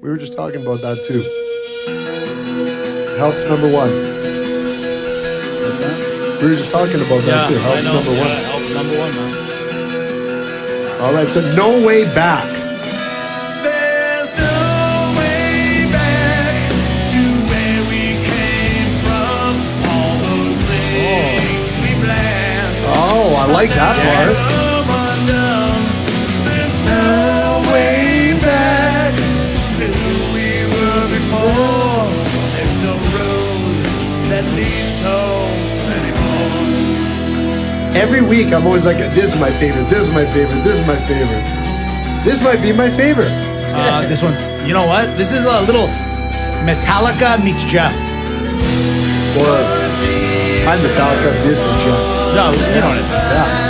We were just talking about that too. Health's number one. What's that? We were just talking about that too. Health's number one. Health's number one, man. All right, so no way back. There's no way back to where we came from. All those things we planned. Oh, I like that part. Come undone. There's no way back to who we were before. There's no road that leads home anymore. Every week, I'm always like, this is my favorite, this is my favorite, this is my favorite. This might be my favorite. This one's, you know what? This is a little Metallica meets Jeff. Or, I'm Metallica, this is Jeff. No, you know it. Yeah.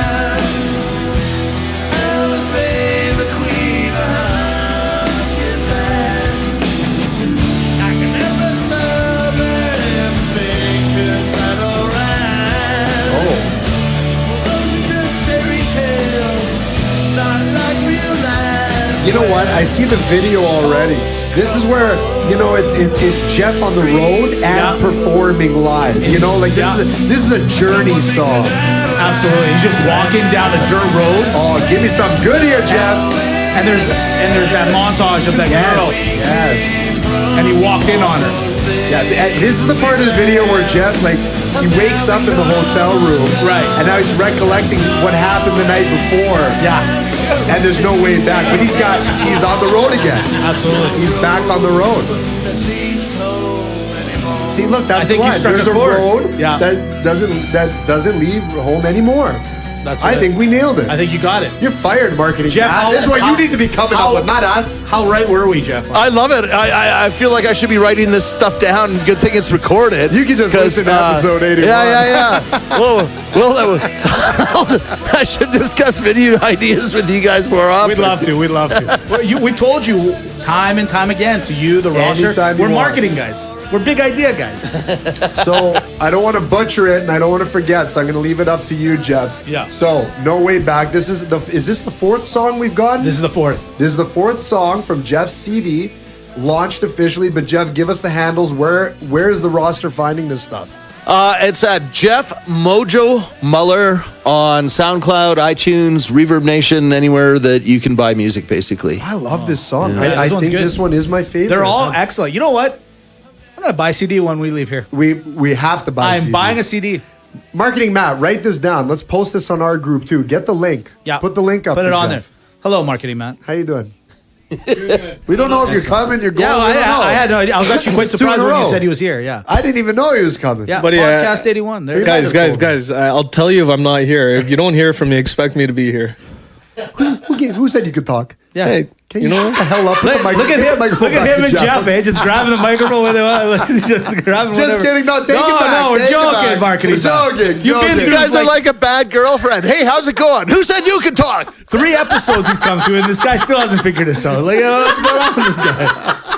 You know what? I see the video already. This is where, you know, it's Jeff on the road and performing live. You know, like this is a journey song. Absolutely. He's just walking down a dirt road. Oh, give me something good here, Jeff. And there's that montage of that girl. Yes. And he walked in on her. Yeah, this is the part of the video where Jeff, like, he wakes up in the hotel room. Right. And now he's recollecting what happened the night before. Yeah. And there's no way back. But he's on the road again. Absolutely. He's back on the road. See, look, that's why. There's a road that doesn't leave home anymore. That's I think we nailed it. I think you got it. You're fired, marketing. Jeff, this is what you need to be coming up with, not us. How right were we, Jeff? I love it. I feel like I should be writing this stuff down. Good thing it's recorded. You can just listen to episode 81. Yeah. well, I should discuss video ideas with you guys more often. We'd love to. Well, we told you time and time again to you, the roster. Anytime you We're want. marketing guys. We're big idea guys. So I don't want to butcher it, and I don't want to forget. So I'm going to leave it up to you, Jeff. Yeah. So No Way Back. Is this the fourth song we've gotten? This is the fourth. This is the fourth song from Jeff's CD, launched officially. But Jeff, give us the handles. Where is the roster finding this stuff? It's at Jeff Mojo Muller on SoundCloud, iTunes, Reverb Nation, anywhere that you can buy music, basically. I love this song. Yeah. I This one's think good. this one is my favorite. They're all excellent. You know what? I'm gonna buy a CD when we leave here. We have to buy. I'm CDs. buying a CD. Marketing Matt, write this down. Let's post this on our group too. Get the link. Yeah. Put the link up. Put for it on Jeff. there. Hello, marketing man. How you doing? We don't know if you're coming. You're going. Yeah, we don't know. I had no idea. I was actually quite It's 2 in surprised a when you row. said he was here. Yeah. I didn't even know he was coming. Yeah. Buddy, Podcast 81. There. Guys, I'll tell you if I'm not here. If you don't hear from me, expect me to be here. Who said you could talk? Yeah. Hey, Can you you know shut the hell up? Look at him. Look at him and Jeff, eh? Just grabbing the microphone with him. Just grabbing Just whatever. kidding. No, take it back. No, we're Take it joking, back. marketing. We're joking. You've been joking. You through guys are like a bad girlfriend. Hey, how's it going? Who said you could talk? 3 episodes he's come to, and this guy still hasn't figured this out. Like, what's going on with this guy?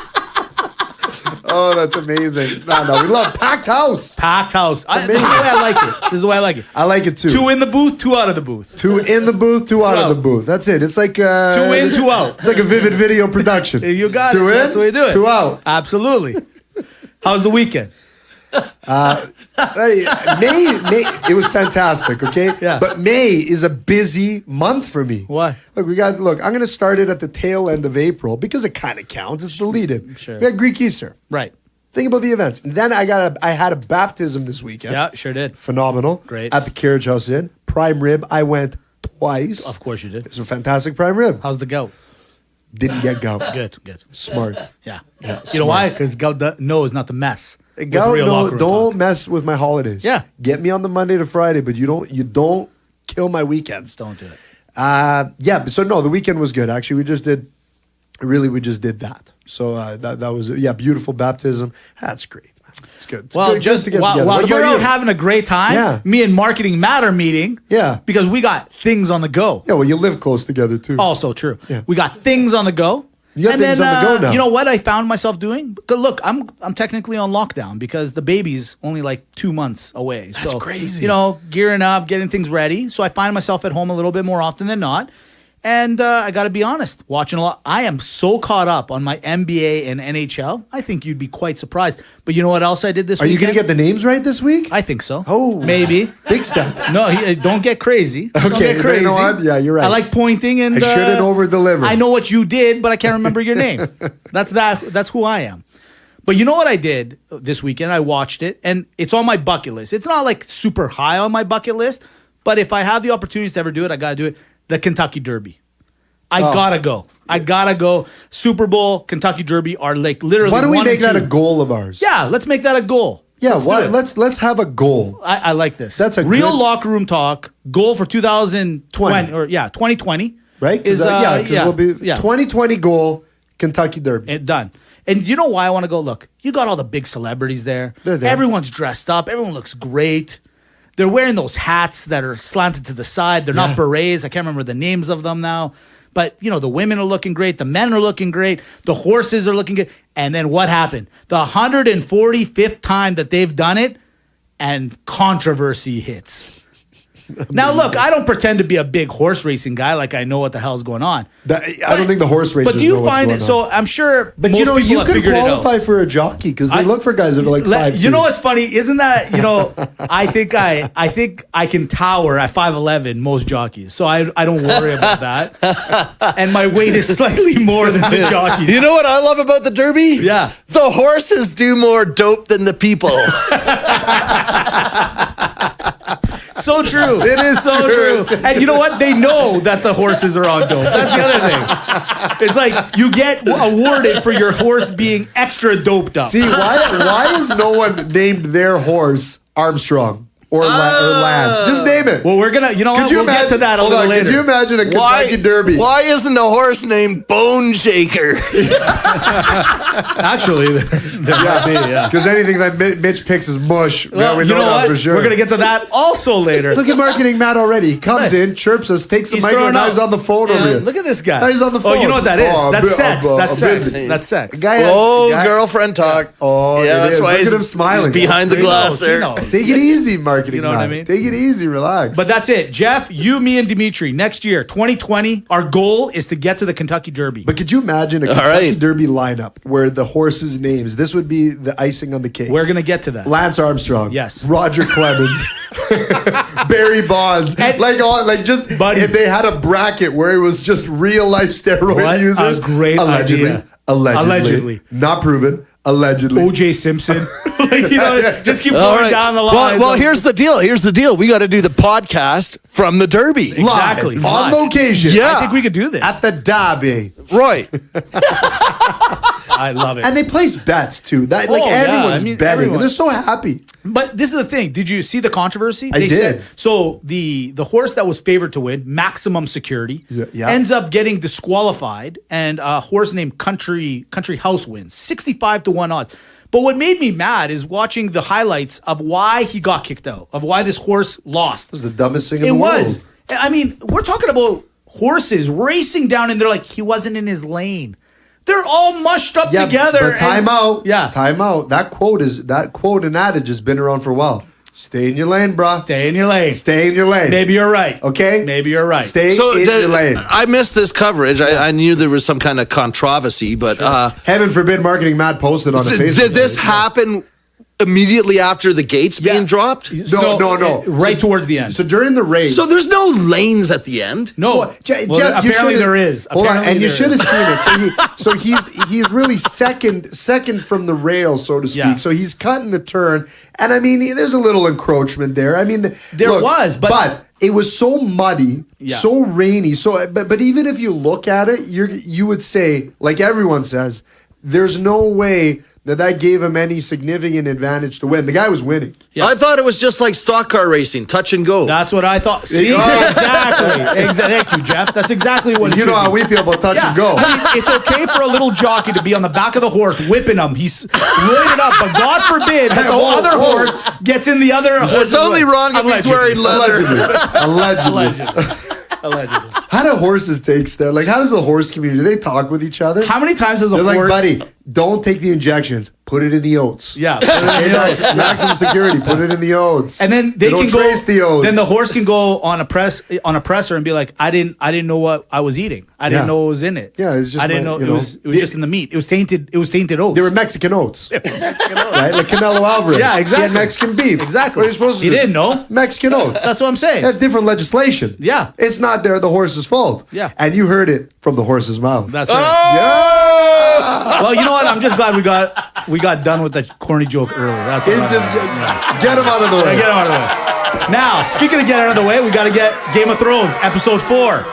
Oh, that's amazing. No, we love packed house. Packed house. This is the way I like it. This is the way I like it. I like it too. 2 in the booth, 2 out of the booth. 2 in the booth, 2 out of the booth. That's it. It's like 2 in, 2 out. It's like a Vivid Video production. You got 2 it. in, That's the way you do it. 2 out. Absolutely. How's the weekend? May, it was fantastic, okay? Yeah. But May is a busy month for me. Why? Look, I'm going to start it at the tail end of April because it kind of counts. It's the lead-in. Sure. We had Greek Easter. Right. Think about the events. And then I had a baptism this weekend. Yeah, sure did. Phenomenal. Great. At the Carriage House Inn. Prime rib. I went twice. Of course you did. It's a fantastic prime rib. How's the gout? Didn't get gout. Good. Smart. Yeah. You know why? Because gout knows not to mess. with Gout, real locker room don't talk. mess with my holidays. Yeah. Get me on the Monday to Friday, but you don't kill my weekends. Don't do it. The weekend was good. Actually, we just did that. So that was beautiful baptism. That's great, man. It's good. It's Well, good just to get while, together. while What you're about out you? having a great time, Yeah. me and Marketing Matt are meeting. Yeah. Because we got things on the go. Yeah, well, you live close together too. Also true. Yeah. We got things on the go. You got things on the go now. You know what I found myself doing? Look, I'm technically on lockdown because the baby's only like 2 months away. That's crazy. Gearing up, getting things ready. So I find myself at home a little bit more often than not. And I got to be honest, watching a lot. I am so caught up on my NBA and NHL. I think you'd be quite surprised. But you know what else I did this Are weekend? you going to get the names right this week? I think so. Oh. Maybe. Big step. No, don't get crazy. Don't Okay, get crazy. you know what? Yeah, you're right. I like pointing and I shouldn't over-deliver. I know what you did, but I can't remember your name. That's who I am. But you know what I did this weekend? I watched it, and it's on my bucket list. It's not like super high on my bucket list, but if I have the opportunities to ever do it, I got to do it. The Kentucky Derby. I gotta go. I gotta go. Super Bowl, Kentucky Derby are like literally. Why don't we 1 make and that 2. a goal of ours? Yeah, let's make that a goal. Yeah, Let's do it. let's have a goal. I like this. That's a real good- locker room talk. Goal for 2020 or 2020. Right? Is because we'll be 2020 goal, Kentucky Derby. Done. And you know why I want to go? Look, you got all the big celebrities there. They're there. Everyone's dressed up. Everyone looks great. They're wearing those hats that are slanted to the side. They're not berets. I can't remember the names of them now. But, the women are looking great. The men are looking great. The horses are looking good. And then what happened? The 145th time that they've done it, and controversy hits. Now, look, I don't pretend to be a big horse racing guy like I know what the hell's going on. I don't think the horse racers But do you know what's find going it? on. So I'm sure But most you people have could figured it out. qualify for a jockey because they look for guys that are like 5'2". You know what's funny? Isn't that I think I can tower at 5'11" most jockeys, so I don't worry about that. And my weight is slightly more than the jockeys. You know what I love about the Derby? Yeah. The horses do more dope than the people. So true. It is so true. And you know what? They know that the horses are on dope. That's the other thing. It's like you get awarded for your horse being extra doped up. See, why is no one named their horse Armstrong or Lance? Just name it. Well, we're gonna. You know what? We'll get to that a hold little on, later. Could you imagine a Kentucky Derby? Why isn't a horse named Bone Shaker? Actually, there might be. Yeah. Because anything that Mitch picks is mush. Well, we you know that what? for sure. We're gonna get to that also later. Look at marketing Matt already. He comes in, chirps us, takes the He's mic, and throwing now out. he's on the phone over here. Look at this guy. Now he's on the phone. Oh, you know what that is? Oh, That's sex. That's sex. busy. That's sex. Guy- Girlfriend talk. Oh, yeah, it that's is. why Look he's at him smiling. He's behind the He glass knows, he there. knows. Take it easy, marketing You know what I Matt. mean? Take it easy, relax. But that's it. Jeff, you, me, and Dimitri, next year, 2020, our goal is to get to the Kentucky Derby. But could you imagine a Kentucky Derby lineup where the horses' names, this would be the icing on the cake. We're going to get to that. Lance Armstrong. Yes. Roger Clemens. Barry Bonds. Buddy. If they had a bracket where it was just real life steroid What users. a great idea. Allegedly. Not proven. Allegedly. O.J. Simpson. Just keep All going right. down the line. Well, here's the deal. We got to do the podcast from the Derby. Exactly. Live, on Live. location. Yeah. I think we could do this. At the Derby. Right. I love it. And they place bets too. That Oh, yeah. everyone's I mean, betting. everyone. And they're so happy. But this is the thing. Did you see the controversy? I did. Said, so the horse that was favored to win, Maximum Security, Yeah. ends up getting disqualified, and a horse named Country House wins, 65-1 odds. But what made me mad is watching the highlights of why he got kicked out, of why this horse lost. It was the dumbest thing in It the world. was. I mean, we're talking about horses racing down, and they're like, he wasn't in his lane. They're all mushed up together. But time out. Yeah. Time out. That quote and adage has been around for a while. Stay in your lane, bruh. Stay in your lane. Stay in your lane. Maybe you're right. Okay? Maybe you're right. Stay in your lane. I missed this coverage. I knew there was some kind of controversy, but Heaven forbid marketing Matt posted on the Facebook. did this page. happen immediately after the gates being dropped? No. Right towards the end. So during the race. So there's no lanes at the end? No. Well, Jeff, you apparently should've- there is. Hold on, Apparently and you there should have is. seen it. So he's really second from the rail, so to speak. Yeah. So he's cutting the turn, and I mean, there's a little encroachment there. I mean, There was, but it was so muddy, Yeah. so rainy. So, but even if you look at it, you would say, like everyone says, there's no way that gave him any significant advantage to win. The guy was winning. Yeah. I thought it was just like stock car racing, touch and go. That's what I thought. See, exactly. Thank you, Jeff. That's exactly what it You know should how be. we feel about touch and go. I mean, it's okay for a little jockey to be on the back of the horse whipping him. He's loaded up, but God forbid that the Whoa, other whoa. horse gets in the other horse. It's only wrong if he's wearing leather. Allegedly. Allegedly. How do horses take steps? Like, how does the horse community? Do they talk with each other? How many times has a They're horse? like, buddy, don't take the injections. Put it in the oats. Yeah. Maximum security. Put it in the oats. And then they don't can go. trace the oats. Then the horse can go on a presser and be like, I didn't know what I was eating. I didn't Yeah. know what was in it. Yeah, it's just I didn't my- know you it know. was just in the meat. It was tainted. It was tainted oats. They were Mexican oats. Right? Like Canelo Alvarez. Yeah, exactly. He had Mexican beef. Exactly. What are you supposed to He do? didn't know. Mexican oats. That's what I'm saying. They have different legislation. Yeah. It's not the horse's fault. Yeah. And you heard it from the horse's mouth. That's right. Yeah. Well, you know what? I'm just glad we got done with that corny joke early. That's It all just right. get him out of the way. Get him out of the way. Now, speaking of getting out of the way, we got to get Game of Thrones episode 4.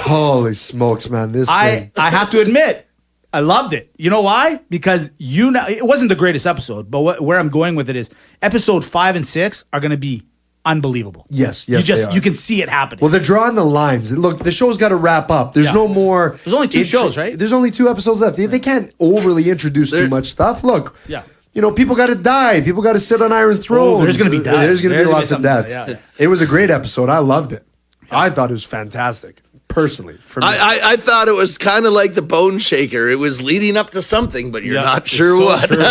Holy smokes, man! This thing. I have to admit, I loved it. You know why? Because it wasn't the greatest episode, but where I'm going with it is episode 5 and 6 are going to be unbelievable. Yes, you they are. you can see it happening. Well, they're drawing the lines. Look, the show's got to wrap up. There's Yeah. no more. There's only 2 shows, right? There's only 2 episodes left. They can't overly introduce too much stuff. Look, Yeah. you know, people got to die. People got to sit on Iron Thrones. there's gonna be deaths. There's going to There's be gonna be lots of something, deaths. yeah. It was a great episode. I loved it. I thought it was fantastic, personally. For me. I thought it was kind of like the Bone Shaker. It was leading up to something, but you're Yeah, not it's sure so what. true. So,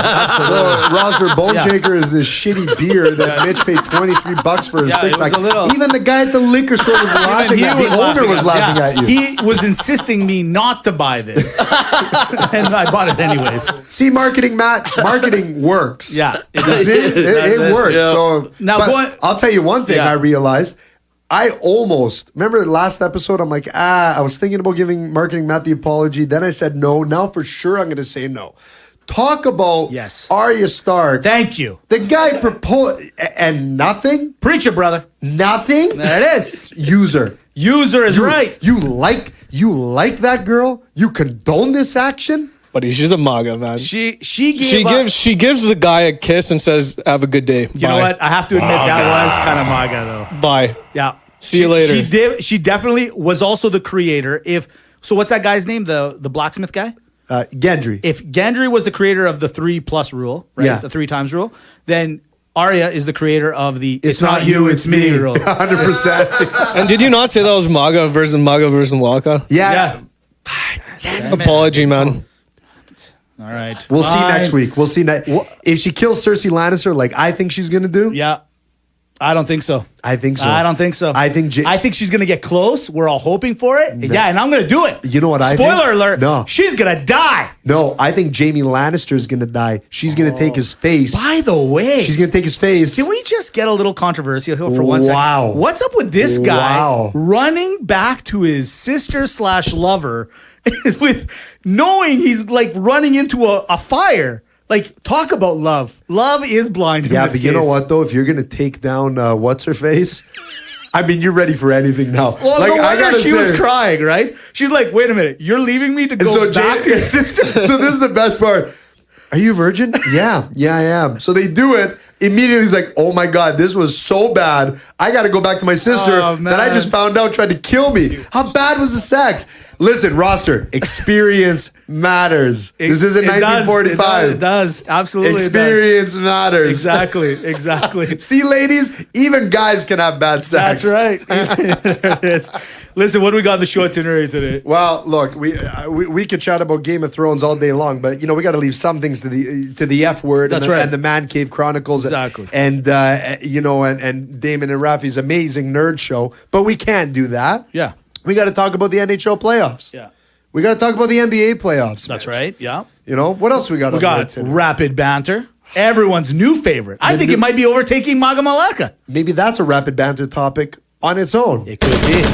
Roster Bone Yeah. Shaker is this shitty beer that Mitch paid $23 for his Yeah, it was six-pack. a little- Even the guy at the liquor store was laughing Even at he me. The owner was laughing yeah. at you. He was insisting me not to buy this, and I bought it anyways. See, marketing works. Yeah, it You does. see? It works. yeah. So Now, but going- I'll tell you one thing Yeah. I realized. I almost remember the last episode. I'm like, I was thinking about giving marketing Matt the apology. Then I said no. Now for sure I'm going to say no. Talk about Yes. Arya Stark. Thank you. The guy proposed and nothing. Preacher, brother. Nothing. There it is. User. User is right. You like that girl? You condone this action? Buddy, she's a MAGA, man. She Gives the guy a kiss and says, "Have a good day." You know what? I have to admit that was kind of MAGA though. Bye. Yeah. See you later. She definitely was also the creator. So what's that guy's name? The blacksmith guy? Gendry. If Gendry was the creator of the 3+ rule, right? Yeah. The 3 times rule, then Arya is the creator of the it's not you, it's me. rule. 100%. And did you not say that was MAGA versus Malaka? Yeah. Apology, man. All right. We'll see Fine. next week. We'll see if she kills Cersei Lannister like I think she's going to do. Yeah. I don't think so. I think so. I don't think so. I think she's gonna get close. We're all hoping for it. Yeah, and I'm gonna do it. You know what I think? Spoiler alert. No. She's gonna die. No, I think Jaime Lannister is going to die. She's going to take his face. By the way, She's going to take his face. can we just get a little controversial here for 1 second? Wow. What's up with this guy Wow. running back to his sister/lover with knowing he's like running into a fire? Like, talk about love. Love is blind in Yeah, this but you know case. what though? If you're going to take down what's her face, I mean, you're ready for anything now. Well, like no I wonder gotta she was say- crying, right? She's like, wait a minute, you're leaving me to go So back to your sister? So this is the best part. Are you a virgin? Yeah, I am. So they do it. Immediately he's like, oh my God, this was so bad. I got to go back to my sister Oh, that I man. just found out tried to kill me. How bad was the sex? Listen, roster, experience matters. This isn't It does. 1945. It does. Absolutely. Experience matters. Exactly. See, ladies, even guys can have bad sex. That's right. There it is. Listen, what do we got in the show itinerary today? Well, look, we could chat about Game of Thrones all day long, but we got to leave some things to the F word. That's and right. And the Man Cave Chronicles. Exactly. And and Damon and Rafi's amazing nerd show, but we can't do that. Yeah. We got to talk about the NHL playoffs. Yeah. We got to talk about the NBA playoffs. That's Mitch. right. Yeah. What else we got? We on got the rapid banter. Everyone's new favorite. I think it might be overtaking Maga Malaka. Maybe that's a rapid banter topic on its own. It could be.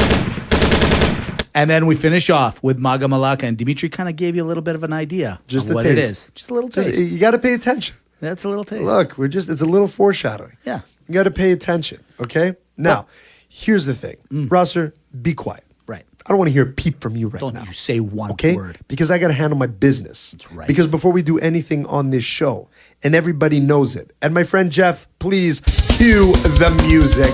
And then we finish off with Maga Malaka, and Dimitri kind of gave you a little bit of an idea Just of a what taste. it is. Just a little taste. You got to pay attention. That's a little taste. Look, it's a little foreshadowing. Yeah. You got to pay attention, okay? Now, here's the thing. Rosser, be quiet. Right. I don't want to hear a peep from you right Don't now. you say one Okay? word. Because I got to handle my business. That's right. Because before we do anything on this show, and everybody knows it, and my friend Jeff, please cue the music.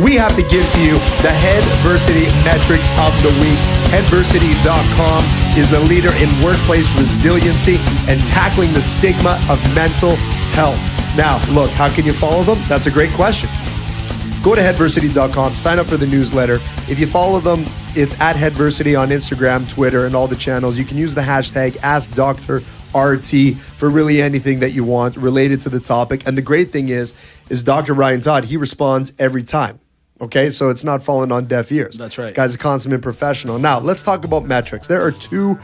We have to give to you the Headversity metrics of the week. Headversity.com is the leader in workplace resiliency and tackling the stigma of mental health. Now, look, how can you follow them? That's a great question. Go to headversity.com, sign up for the newsletter. If you follow them, it's at Headversity on Instagram, Twitter, and all the channels. You can use the hashtag AskDr RLRT for really anything that you want related to the topic. And the great thing is Dr. Ryan Todd, he responds every time. Okay, so it's not falling on deaf ears. That's right. Guy's a consummate professional. Now, let's talk about metrics. There are two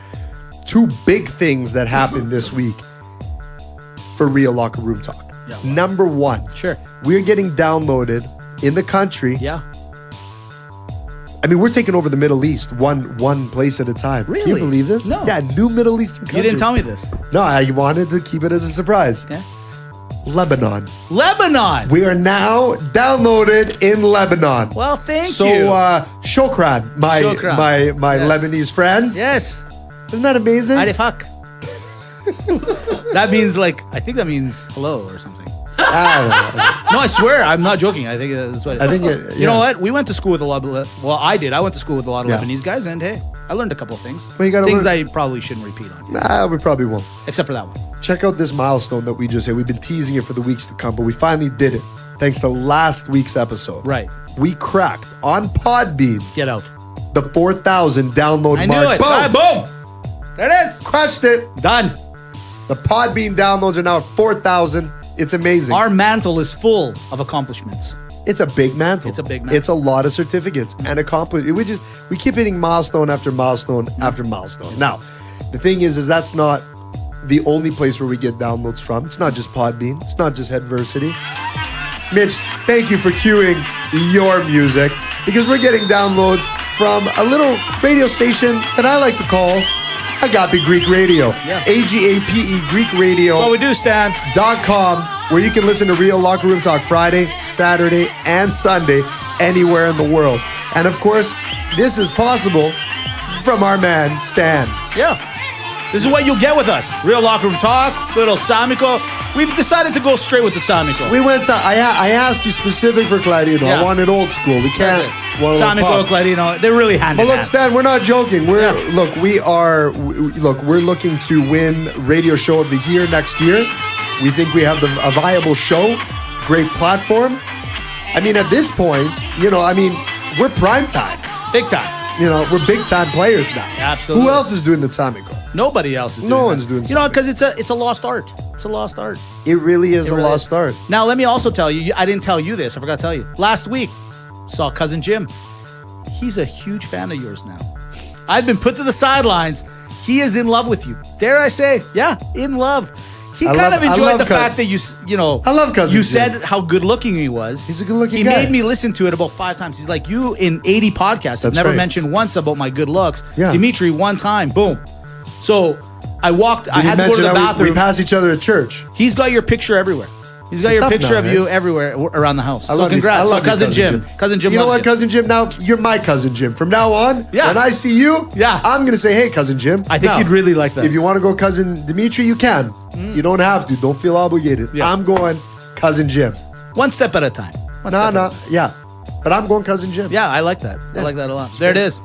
big things that happened this week for Real Locker Room Talk. Yeah, wow. Number one, Sure. we're getting downloaded in the country. Yeah. I mean, we're taking over the Middle East one place at a time. Can Really? you believe this? No. Yeah, new Middle Eastern country. You didn't tell me this. No, I wanted to keep it as a surprise. Okay. Lebanon. Lebanon. We are now downloaded in Lebanon. Well, thank So, you. shukran, my Shukran. my Yes. Lebanese friends. Yes. Isn't that amazing? Arifak. That means I think that means hello or something. I No, I swear, I'm not joking. I think that's what. I think it- You know yeah. what? We went to school with a lot of. Well, I did. I went to school with a lot of Yeah. Lebanese guys, and hey, I learned a couple of things. Well, you gotta things learn- I probably shouldn't repeat on you, Nah, we probably won't. except for that one. Check out this milestone that we just hit. We've been teasing it for the weeks to come, but we finally did it. Thanks to last week's episode. Right. We cracked on Podbean Get out. the 4,000 download I knew mark. it. Boom! Ah, boom. There it is. Crushed it. Done. The Podbean downloads are now at 4,000. It's amazing. Our mantle is full of accomplishments. It's a big mantle. It's a big mantle. It's a lot of certificates and accomplishments. We keep hitting milestone after milestone after milestone. Now, the thing is that's not the only place where we get downloads from. It's not just Podbean. It's not just Headversity. Mitch, thank you for cueing your music because we're getting downloads from a little radio station that I like to call Agape Greek Radio. Yeah. AGAPE Greek Radio. That's what we do, Stan. .com, where you can listen to Real Locker Room Talk Friday, Saturday, and Sunday anywhere in the world. And of course, this is possible from our man, Stan. Yeah. This is what you'll get with us. Real locker room talk, little Tsamiko. We've decided to go straight with the Tsamiko. We went to, I asked you specific for Clarino. Yeah. I wanted old school. We can't. Tsamiko, Clarino, they're really hand But in look, hand. Stan, we're not joking. Yeah. We're looking to win Radio Show of the Year next year. We think we have a viable show, great platform. I mean, at this point, we're prime time. Big time. We're big time players now. Absolutely. Who else is doing the Tamiko? Nobody else is doing No that. one's doing because it's a lost art. It's a lost art. It really is It a really lost is. start. Now, let me also tell you, I didn't tell you this. I forgot to tell you. Last week, saw Cousin Jim. He's a huge fan of yours now. I've been put to the sidelines. He is in love with you. Dare I say, yeah, in love. He I kind love- of I enjoyed love the Cousin- fact that I love Cousin you Jim. said how good looking he was. He's a good-looking He guy. made me listen to it about 5 times. He's like, you in 80 podcasts have That's never right. mentioned once about my good looks. Yeah. Dimitri, one time, boom. So I walked, I Did he had to go to mention the that bathroom. we pass each other at church? He's got your picture everywhere. He's got It's your up picture now, of right? you everywhere around the house. I So love you. congrats. I So love you, Cousin Jim. Cousin Jim You know loves what, Cousin Jim? Now you're my Cousin Jim. From now on, Yeah. when I see you, Yeah. I'm gonna say, "Hey, Cousin Jim." I think Now, you'd really like that. If you want to go Cousin Dimitri, you can. You don't have to. Don't feel obligated. Yeah. I'm going Cousin Jim. One step at a time. One step at a time. Yeah. But I'm going Cousin Jim. Yeah, I like that. I like that a lot. There it is.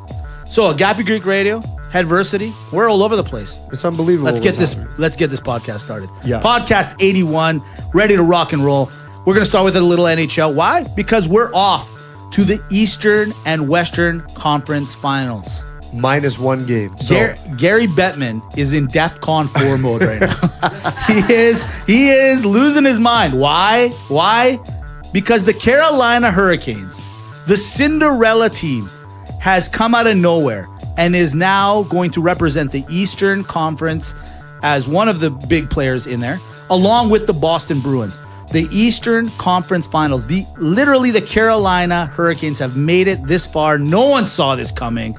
So Agape Greek Radio, Headversity, we're all over the place. It's unbelievable. Let's get what's this. happening. Let's get this podcast started. Yeah. Podcast 81, ready to rock and roll. We're gonna start with a little NHL. Why? Because we're off to the Eastern and Western Conference Finals. -1 game. So Gary Bettman is in DEFCON 4 mode right now. He is losing his mind. Why? Because the Carolina Hurricanes, the Cinderella team, has come out of nowhere and is now going to represent the Eastern Conference as one of the big players in there, along with the Boston Bruins. The Eastern Conference Finals, literally the Carolina Hurricanes have made it this far. No one saw this coming,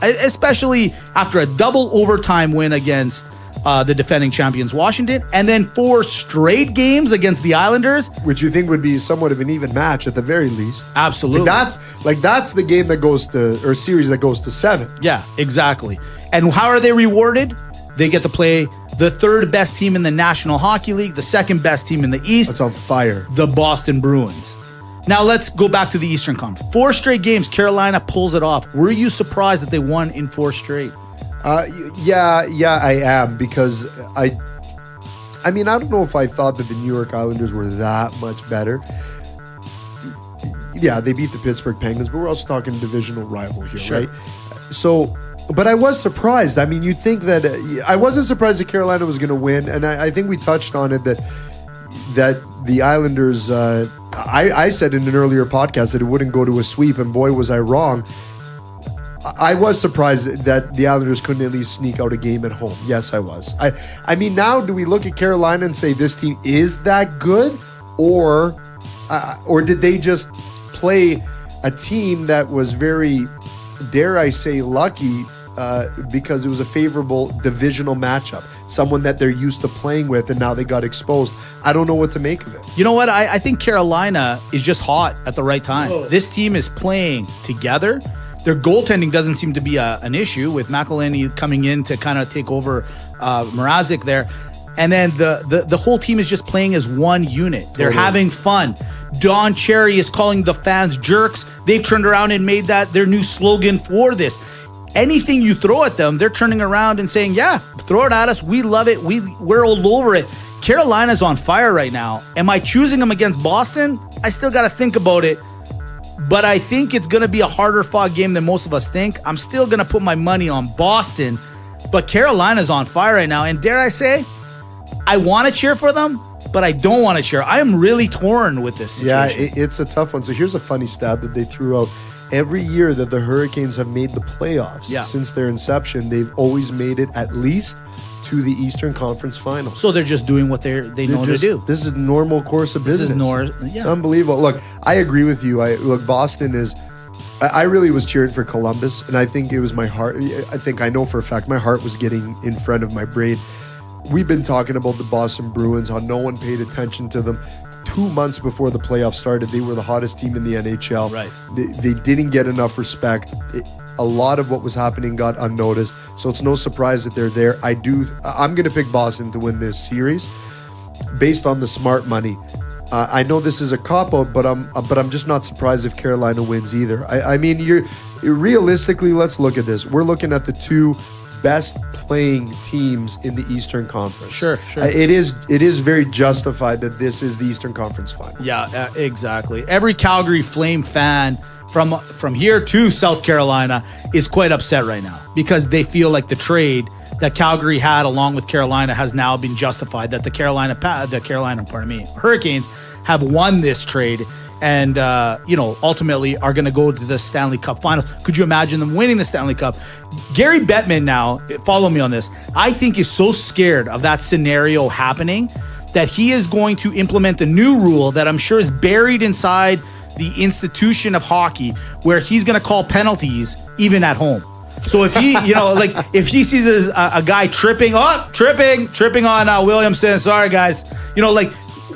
especially after a double overtime win against the defending champions Washington, and then 4 straight games against the Islanders. which you think would be somewhat of an even match at the very least. Absolutely. That's the game that goes to, or series that goes to 7. Yeah, exactly. And how are they rewarded? They get to play the 3rd best team in the National Hockey League, the 2nd best team in the East, That's on fire. the Boston Bruins. Now let's go back to the Eastern Conference. 4 straight games, Carolina pulls it off. Were you surprised that they won in 4 straight? Yeah, I am, because I don't know if I thought that the New York Islanders were that much better. Yeah, they beat the Pittsburgh Penguins, but we're also talking divisional rival here, Sure. right? So But I was surprised. I mean, you'd think that I wasn't surprised that Carolina was going to win, and I think we touched on it that the Islanders. I said in an earlier podcast that it wouldn't go to a sweep, and boy, was I wrong. I was surprised that the Islanders couldn't at least sneak out a game at home. Yes, I was. I mean, now do we look at Carolina and say this team is that good, or did they just play a team that was very, dare I say, lucky because it was a favorable divisional matchup, someone that they're used to playing with, and now they got exposed? I don't know what to make of it. You know what? I think Carolina is just hot at the right time. Oh. This team is playing together. Their goaltending doesn't seem to be an issue, with McElhinney coming in to kind of take over Mrazek there. And then the whole team is just playing as one unit. They're having fun. Don Cherry is calling the fans jerks. They've turned around and made that their new slogan for this. Anything you throw at them, they're turning around and saying, yeah, throw it at us. We love it. We're all over it. Carolina's on fire right now. Am I choosing them against Boston? I still got to think about it. But I think it's going to be a harder fought game than most of us think. I'm still going to put my money on Boston. But Carolina's on fire right now. And dare I say, I want to cheer for them, but I don't want to cheer. I am really torn with this situation. Yeah, it's a tough one. So here's a funny stat that they threw out. Every year that the Hurricanes have made the playoffs since their inception, they've always made it at least to the Eastern Conference Finals. So they're just doing what they know to do. This is normal course of business. It's It's unbelievable. Look, I agree with you. Look, Boston is... I really was cheering for Columbus, and I think it was my heart. I know for a fact my heart was getting in front of my brain. We've been talking about the Boston Bruins, how no one paid attention to them. 2 months before the playoffs started, they were the hottest team in the NHL. Right. They didn't get enough respect. A lot of what was happening got unnoticed, so it's no surprise that they're there. I'm going to pick Boston to win this series based on the smart money. I know this is a cop-out, but I'm just not surprised if Carolina wins either. I mean, realistically, let's look at this. We're looking at the two best playing teams in the Eastern Conference. Sure. It is very justified that this is the Eastern Conference Final. Yeah, exactly. Every Calgary Flame fan from here to South Carolina is quite upset right now because they feel like the trade that Calgary had along with Carolina has now been justified, that the Hurricanes have won this trade and ultimately are going to go to the Stanley Cup Finals. Could you imagine them winning the Stanley Cup? Gary Bettman now, follow me on this, I think is so scared of that scenario happening that he is going to implement the new rule that I'm sure is buried inside the institution of hockey, where he's going to call penalties even at home. So if he, if he sees a guy tripping on Williamson, sorry guys,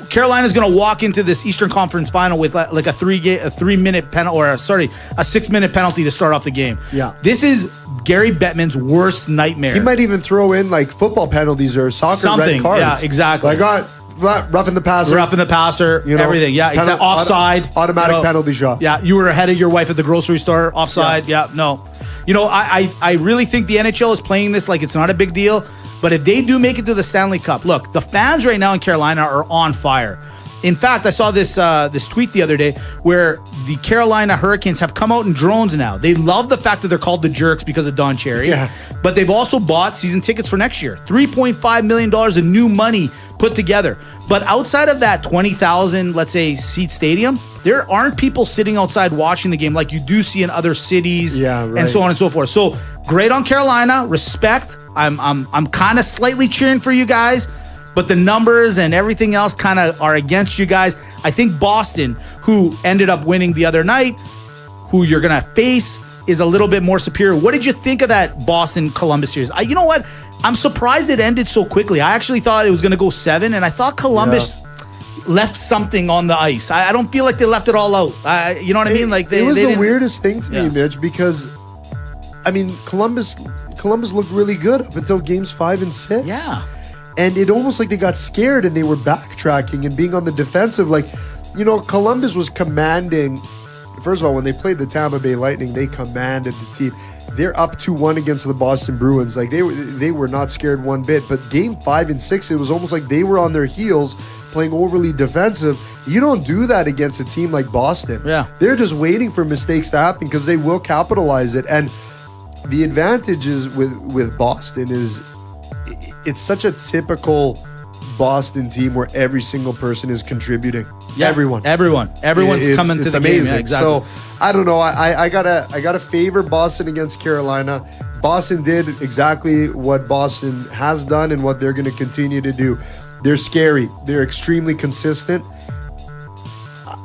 Carolina's going to walk into this Eastern Conference Final with a 3-minute penalty, or a 6-minute penalty to start off the game. Yeah, this is Gary Bettman's worst nightmare. He might even throw in like football penalties or soccer red cards. Yeah, exactly. Roughing the passer, everything. Yeah, exactly. Offside, automatic penalty shot. Yeah, you were ahead of your wife at the grocery store. Offside. Yeah no. I really think the NHL is playing this like it's not a big deal. But if they do make it to the Stanley Cup, look, the fans right now in Carolina are on fire. In fact, I saw this tweet the other day where the Carolina Hurricanes have come out in drones now. They love the fact that they're called the Jerks because of Don Cherry. Yeah. But they've also bought season tickets for next year. $3.5 million of new money put together. But outside of that 20,000, let's say, seat stadium, there aren't people sitting outside watching the game like you do see in other cities, and so on and so forth. So great on Carolina, respect. I'm kind of slightly cheering for you guys, but the numbers and everything else kind of are against you guys. I think Boston, who ended up winning the other night, who you're gonna face, is a little bit more superior. What did you think of that Boston-Columbus series? You know what? I'm surprised it ended so quickly. I actually thought it was going to go 7, and I thought Columbus left something on the ice. I don't feel like they left it all out. You know what I mean? Like it was the weirdest thing to me, Mitch, because I mean Columbus looked really good up until games 5 and 6. Yeah, and it almost like they got scared and they were backtracking and being on the defensive. Like, Columbus was commanding. First of all, when they played the Tampa Bay Lightning, they commanded the team. They're up 2-1 against the Boston Bruins. Like they were not scared one bit. But game 5 and 6, it was almost like they were on their heels, playing overly defensive. You don't do that against a team like Boston. Yeah, they're just waiting for mistakes to happen because they will capitalize it. And the advantage is with Boston is it's such a typical Boston team where every single person is contributing. Yeah, everyone's coming to the amazing. game. Yeah, exactly. So I don't know. I gotta favor Boston against Carolina. Boston did exactly what Boston has done and what they're going to continue to do. They're scary. They're extremely consistent.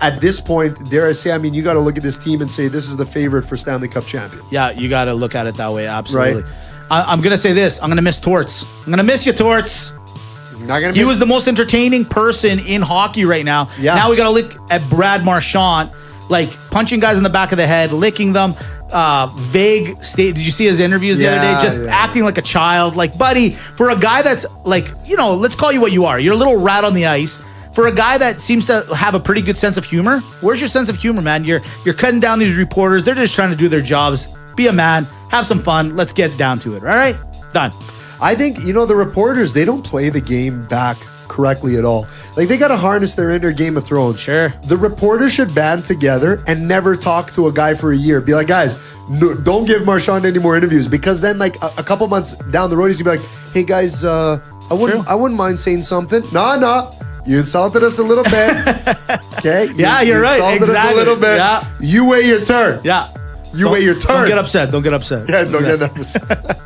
At this point, dare I say, I mean, you got to look at this team and say this is the favorite for Stanley Cup champion. Yeah, you got to look at it that way. Absolutely. Right. I'm going to say this. I'm going to miss Torts. I'm going to miss you, Torts. Not gonna He miss- was the most entertaining person in hockey right now. Yeah. Now we got to look at Brad Marchand, like punching guys in the back of the head, licking them. Vague state. Did you see his interviews the other day? Just acting like a child. Like, buddy, for a guy that's like, let's call you what you are. You're a little rat on the ice. For a guy that seems to have a pretty good sense of humor, where's your sense of humor, man? You're cutting down these reporters. They're just trying to do their jobs. Be a man. Have some fun. Let's get down to it. All right? Done. I think, the reporters, they don't play the game back correctly at all. Like, they got to harness their inner Game of Thrones. Sure. The reporters should band together and never talk to a guy for a year. Be like, guys, no, don't give Marchand any more interviews, because then, like, a couple months down the road, he's going to be like, hey, guys, I wouldn't mind saying something. No. You insulted us a little bit. Okay? Yeah, you're right. Insulted us a little bit. Yeah. You wait your turn. Yeah. You wait your turn. Don't get upset. Don't get upset. Yeah, don't get upset.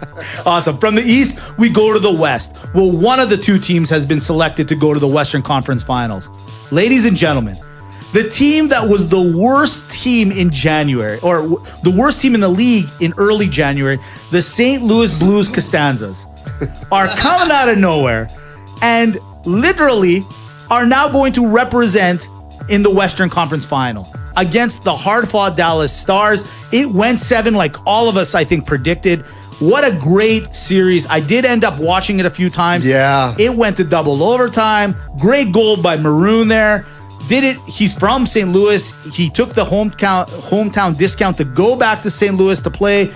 Awesome. From the East, we go to the West. Well, one of the two teams has been selected to go to the Western Conference Finals. Ladies and gentlemen, the team that was the worst team in January, or the worst team in the league in early January, the St. Louis Blues Costanzas, are coming out of nowhere and literally are now going to represent in the Western Conference Final against the hard-fought Dallas Stars. It went 7 like all of us, I think, predicted. What a great series. I did end up watching it a few times. Yeah. It went to double overtime. Great goal by Maroon there. He's from St. Louis. He took the hometown discount to go back to St. Louis to play.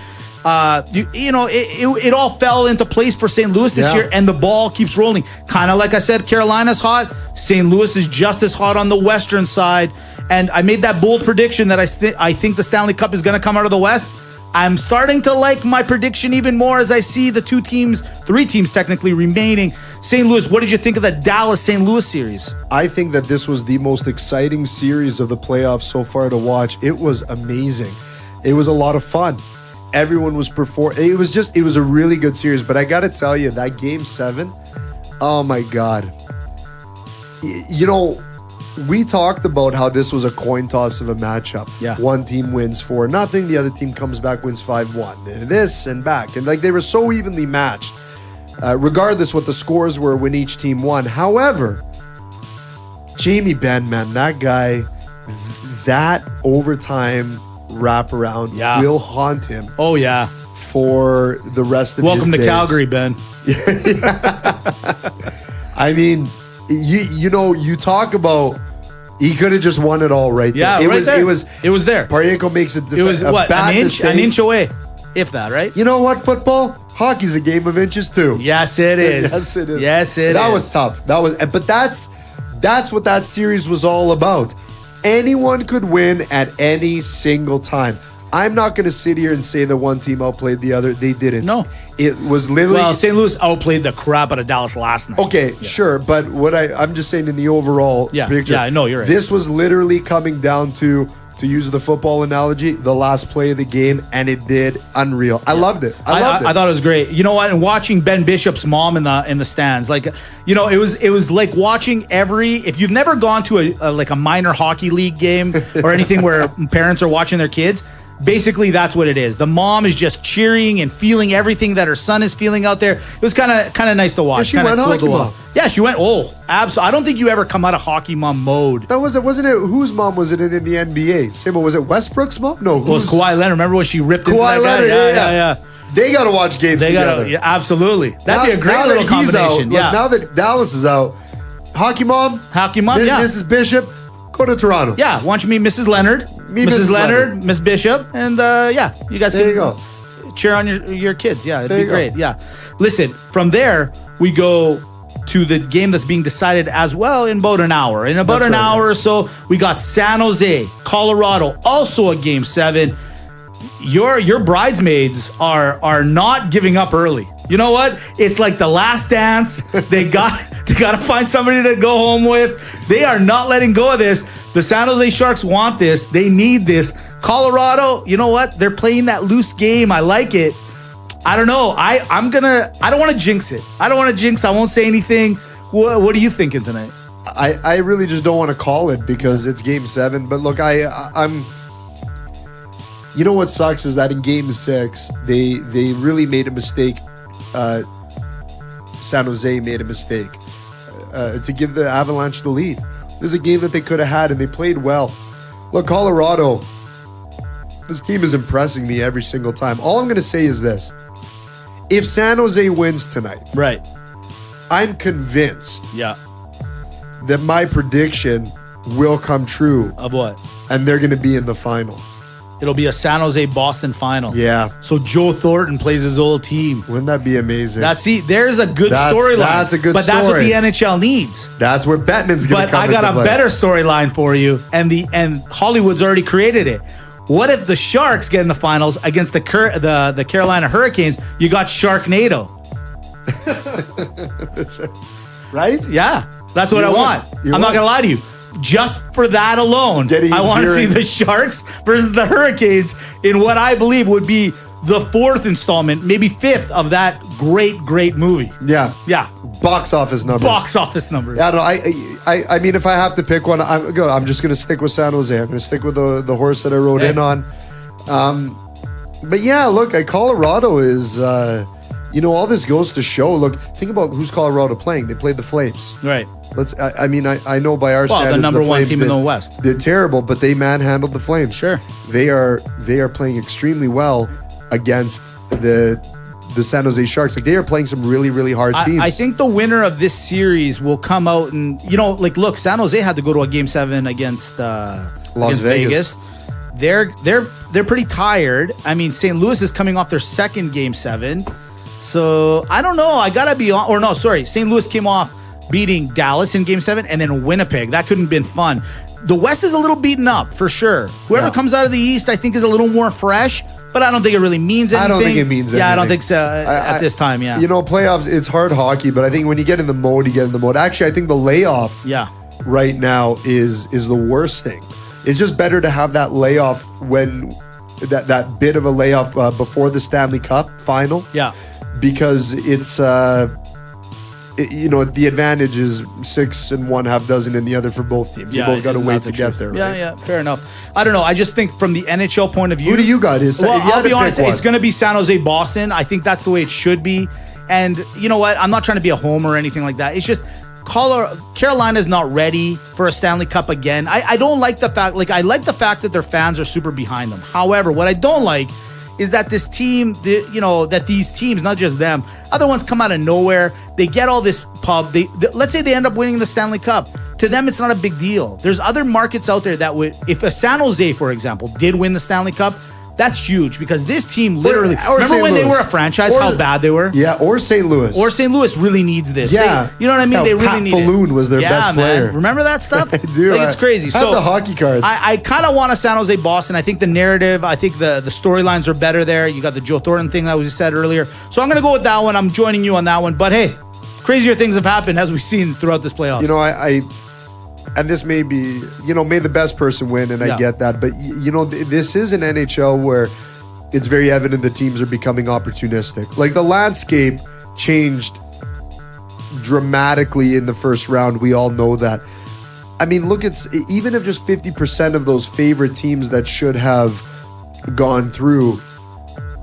It all fell into place for St. Louis this year, and the ball keeps rolling. Kind of like I said, Carolina's hot. St. Louis is just as hot on the Western side. And I made that bold prediction that I think the Stanley Cup is going to come out of the West. I'm starting to like my prediction even more as I see the 3 teams technically remaining. St. Louis, what did you think of the Dallas-St. Louis series? I think that this was the most exciting series of the playoffs so far to watch. It was amazing. It was a lot of fun. Everyone was performing. It was a really good series. But I got to tell you, that Game 7, oh my God. We talked about how this was a coin toss of a matchup. Yeah. One team wins 4-0. The other team comes back, wins 5-1. This and back. And like they were so evenly matched, regardless what the scores were when each team won. However, Jamie Benn, man, that guy, that overtime wraparound will haunt him. Oh, yeah. For the rest of his days. Welcome to Calgary, Ben. I mean, you talk about he could have just won it all right there. Yeah, it right there. It was there. Parayko makes it. It was bad mistake. an inch away, if that, right? You know what? Football, hockey's a game of inches too. Yes, it is. Yes, it is. Yes, it is. That was tough. But that's what that series was all about. Anyone could win at any single time. I'm not going to sit here and say that one team outplayed the other. They didn't. No. It was literally... Well, St. Louis outplayed the crap out of Dallas last night. Okay, sure. But what I'm just saying in the overall picture... Yeah, I know, you're right. This was literally coming down to use the football analogy, the last play of the game, and it did unreal. I loved it. I loved it. I thought it was great. You know what? And watching Ben Bishop's mom in the stands, like, it was like watching if you've never gone to a minor hockey league game or anything where parents are watching their kids, basically that's what it is. The mom is just cheering and feeling everything that her son is feeling out there. It was kind of nice to watch. Yeah, she went hockey mom. Yeah, she went. Oh, absolutely. I don't think you ever come out of hockey mom mode. That wasn't it. Whose mom was it in the NBA? Same. Was it Westbrook's mom? No, it was Kawhi Leonard. Remember when she ripped into that Leonard, guy? Yeah. They got to watch games together. Yeah, absolutely. That'd be a great little combination. Now that Dallas is out, hockey mom, Mrs. Bishop, go to Toronto. Yeah, why don't you meet Mrs. Leonard? Mrs. Leonard, Miss Bishop, and you guys can go. Cheer on your kids. Yeah, it'd be great. Go. Yeah. Listen, from there, we go to the game that's being decided as well in about an hour. In about an hour or so, we got San Jose, Colorado, also a Game 7. your bridesmaids are not giving up early. You know what? It's like the last dance. They got to find somebody to go home with. They are not letting go of this. The San Jose Sharks want this. They need this. Colorado, you know what? They're playing that loose game. I like it. I don't know. I don't want to jinx it. I won't say anything. What are you thinking tonight? I really just don't want to call it because it's Game 7. But look, I'm. You know what sucks is that in Game 6, they really made a mistake. San Jose made a mistake to give the Avalanche the lead. There's a game that they could have had, and they played well. Look, Colorado, this team is impressing me every single time. All I'm going to say is this. If San Jose wins tonight, Right. I'm convinced Yeah. that my prediction will come true, Of what? and they're going to be in the final. It'll be a San Jose Boston final. Yeah. So Joe Thornton plays his old team. Wouldn't that be amazing? There's a good storyline. That's a good but that's what story. the NHL needs. That's where Bettman's going to But come I got into a play. better storyline for you, and Hollywood's already created it. What if the Sharks get in the finals against the Carolina Hurricanes? You got Sharknado. Right? Yeah, that's what You I would. want. You I'm not would. gonna lie to you. Just for that alone, Getting I want to see zeroed. the Sharks versus the Hurricanes in what I believe would be the 4th installment, maybe 5th of that great movie. Yeah. Yeah, Box office numbers. box office numbers. Yeah, no, I mean, if I have to pick one, I'm just going to stick with San Jose. I'm going to stick with the horse that I rode in on. But yeah, look, Colorado is, all this goes to show. Look, think about who's Colorado playing. They played the Flames. Right. I know by our standards, the number one Flames team in the West. They're terrible, but they manhandled the Flames. Sure. They are playing extremely well against the San Jose Sharks. Like, they are playing some really, really hard teams. I think the winner of this series will come out and, look, San Jose had to go to a Game 7 against Vegas. They're pretty tired. I mean, St. Louis is coming off their second Game 7. So, I don't know. I got to be on. Or no, sorry. St. Louis came off beating Dallas in Game 7 and then Winnipeg. That couldn't have been fun. The West is a little beaten up, for sure. Whoever comes out of the East, I think, is a little more fresh. But I don't think it really means anything. I don't think it means anything. Yeah, I don't think so at this time, yeah. Playoffs, it's hard hockey, but I think when you get in the mode, you get in the mode. Actually, I think the layoff right now is the worst thing. It's just better to have that layoff when that bit of a layoff before the Stanley Cup final. Yeah. Because it's the advantage is 6 and 1/2 dozen in the other for both teams. You both got to wait to get there. Right? Yeah, fair enough. I don't know. I just think from the NHL point of view. Who do you got? I'll be honest. It's going to be San Jose Boston. I think that's the way it should be. And you know what? I'm not trying to be a homer or anything like that. It's just Carolina's not ready for a Stanley Cup again. I don't like the fact. I like the fact that their fans are super behind them. However, what I don't like is that this team, that these teams, not just them, other ones come out of nowhere. They get all this pub. Let's say they end up winning the Stanley Cup. To them, it's not a big deal. There's other markets out there that would, if a San Jose, for example, did win the Stanley Cup, that's huge because this team literally. Remember when they were a franchise, how bad they were? Yeah, or St. Louis. Or St. Louis really needs this. Yeah. You know what I mean? They really Pat need it. Falloon was their best player. Man. Remember that stuff? I do. It's crazy. I have the hockey cards. I kind of want a San Jose Boston. I think the narrative, I think the storylines are better there. You got the Joe Thornton thing that was said earlier. So I'm going to go with that one. I'm joining you on that one. But hey, crazier things have happened as we've seen throughout this playoffs. And this may be, may the best person win, and I get that. But, this is an NHL where it's very evident the teams are becoming opportunistic. Like, the landscape changed dramatically in the first round. We all know that. I mean, look, even if just 50% of those favorite teams that should have gone through,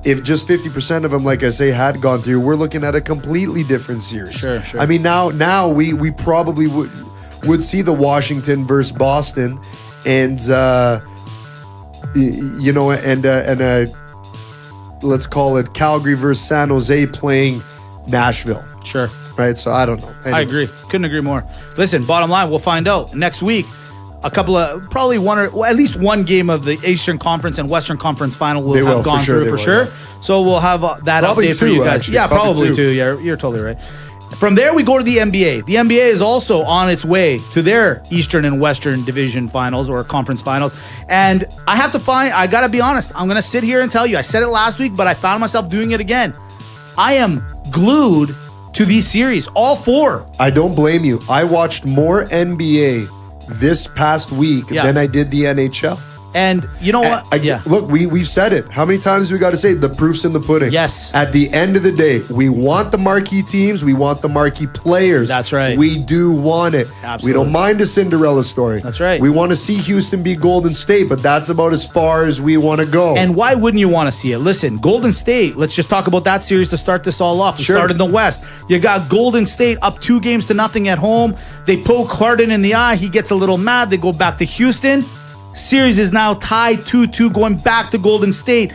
if just 50% of them, like I say, had gone through, we're looking at a completely different series. Sure. I mean, now we probably would see the Washington versus Boston, and let's call it Calgary versus San Jose playing Nashville. Sure. Right? So I don't know. Anyways. I agree. Couldn't agree more. Listen, bottom line, we'll find out next week. A couple of, probably at least one game of the Eastern Conference and Western Conference final will have gone through for sure. Yeah. So we'll have that probably update for you guys. Actually. Yeah, probably two. two. Yeah, you're totally right. From there, we go to the NBA. The NBA is also on its way to their Eastern and Western Division Finals or Conference Finals. And I got to be honest, I'm going to sit here and tell you, I said it last week, but I found myself doing it again. I am glued to these series, all 4. I don't blame you. I watched more NBA this past week than I did the NHL. And you know what? Look, we've said it. How many times do we got to say the proof's in the pudding? Yes. At the end of the day, we want the marquee teams. We want the marquee players. That's right. We do want it. Absolutely. We don't mind a Cinderella story. That's right. We want to see Houston beat Golden State, but that's about as far as we want to go. And why wouldn't you want to see it? Listen, Golden State, let's just talk about that series to start this all off. We start in the West. You got Golden State up 2-0 at home. They poke Harden in the eye. He gets a little mad. They go back to Houston. Series is now tied 2-2 going back to Golden State.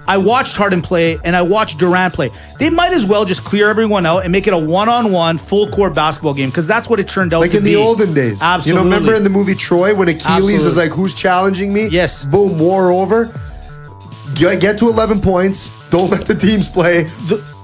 I watched Harden play and I watched Durant play. They might as well just clear everyone out and make it a one-on-one full court basketball game because that's what it turned out to be. Like in the olden days. Absolutely. You know, remember in the movie Troy when Achilles is like, who's challenging me? Yes. Boom, war over. Get to 11 points. Don't let the teams play.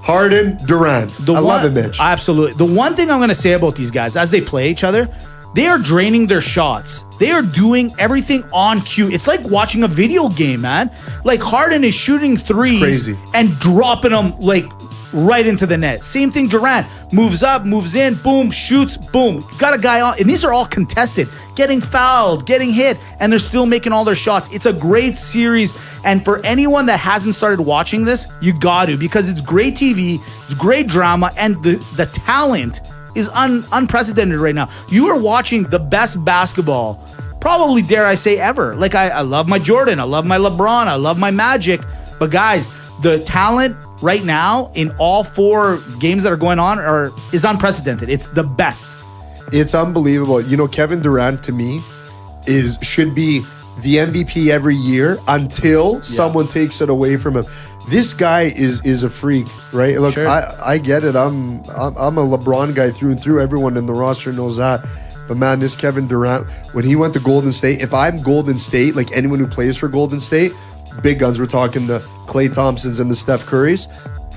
Harden, Durant. I love it, Mitch. Absolutely. The one thing I'm going to say about these guys as they play each other, they are draining their shots. They are doing everything on cue. It's like watching a video game, man. Like Harden is shooting threes crazy. And dropping them like right into the net. Same thing, Durant moves up, moves in, boom, shoots, boom. Got a guy on, and these are all contested, getting fouled, getting hit, and they're still making all their shots. It's a great series, and for anyone that hasn't started watching this, you got to, because it's great TV, it's great drama, and the talent is unprecedented right now. You are watching the best basketball, probably dare I say ever. Like I love my Jordan, I love my LeBron, I love my Magic, but guys, the talent right now in all 4 games that are going on is unprecedented. It's the best. It's unbelievable. You know, Kevin Durant to me should be the MVP every year until someone takes it away from him. This guy is a freak, right? Look, Sure. I get it. I'm a LeBron guy through and through. Everyone in the roster knows that. But man, this Kevin Durant, when he went to Golden State, if I'm Golden State, like anyone who plays for Golden State, big guns, we're talking the Klay Thompsons and the Steph Currys,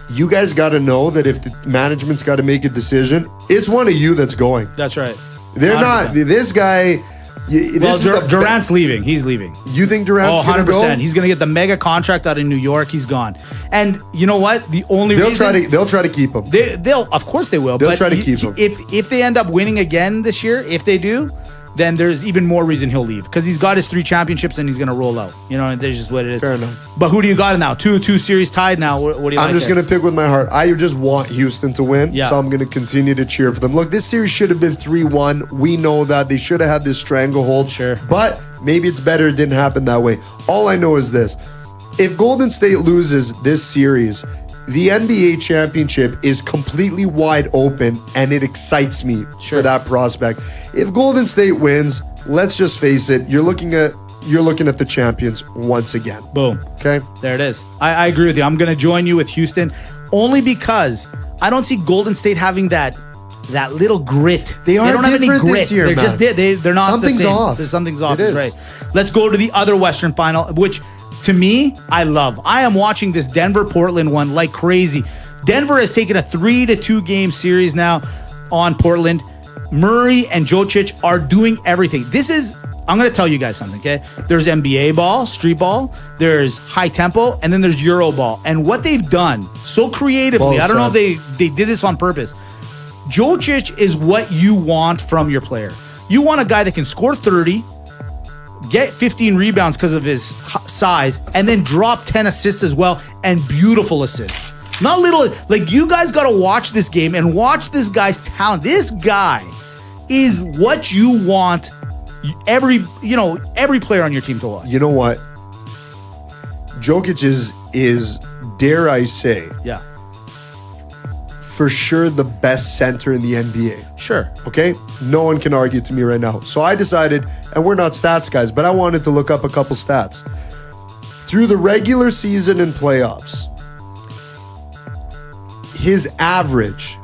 you guys got to know that if the management's got to make a decision, it's one of you that's going. That's right. They're 100%. not. This guy... Durant's leaving. He's leaving. You think Durant's going to go? 100%. He's going to get the mega contract out in New York. He's gone. And you know what? The only They'll reason... They'll try to keep him. They'll of course they will. They'll but try to keep him. If they end up winning again this year, if they do, then there's even more reason he'll leave because he's got his 3 championships and he's going to roll out. You know, and that's just what it is. Fair enough. But who do you got now? Two series tied now. What do you like? I'm just going to pick with my heart. I just want Houston to win, Yeah. so I'm going to continue to cheer for them. Look, this series should have been 3-1. We know that. They should have had this stranglehold. Sure. But maybe it's better it didn't happen that way. All I know is this. If Golden State loses this series, the NBA championship is completely wide open, and it excites me for that prospect. If Golden State wins, let's just face it, you're looking at the champions once again. Boom. Okay? There it is. I agree with you. I'm going to join you with Houston only because I don't see Golden State having that little grit. They don't have any different grit. this year, They're man. just they're not Something's the same. off. There's something's off. It is. That's right. Let's go to the other Western final, which to me, I love. I am watching this Denver-Portland one like crazy. Denver has taken a 3-2 game series now on Portland. Murray and Jokic are doing everything. I'm going to tell you guys something, okay? There's NBA ball, street ball, there's high tempo, and then there's Euro ball. And what they've done so creatively, I don't know if they did this on purpose. Jokic is what you want from your player. You want a guy that can score 30, get 15 rebounds because of his size, and then drop 10 assists as well, and beautiful assists. Not little, like you guys got to watch this game and watch this guy's talent. This guy is what you want every player on your team to watch. You know what? Jokic is dare I say, Yeah. for sure the best center in the NBA. Sure. Okay? No one can argue to me right now. So I decided, and we're not stats guys, but I wanted to look up a couple stats. Through the regular season and playoffs, his average,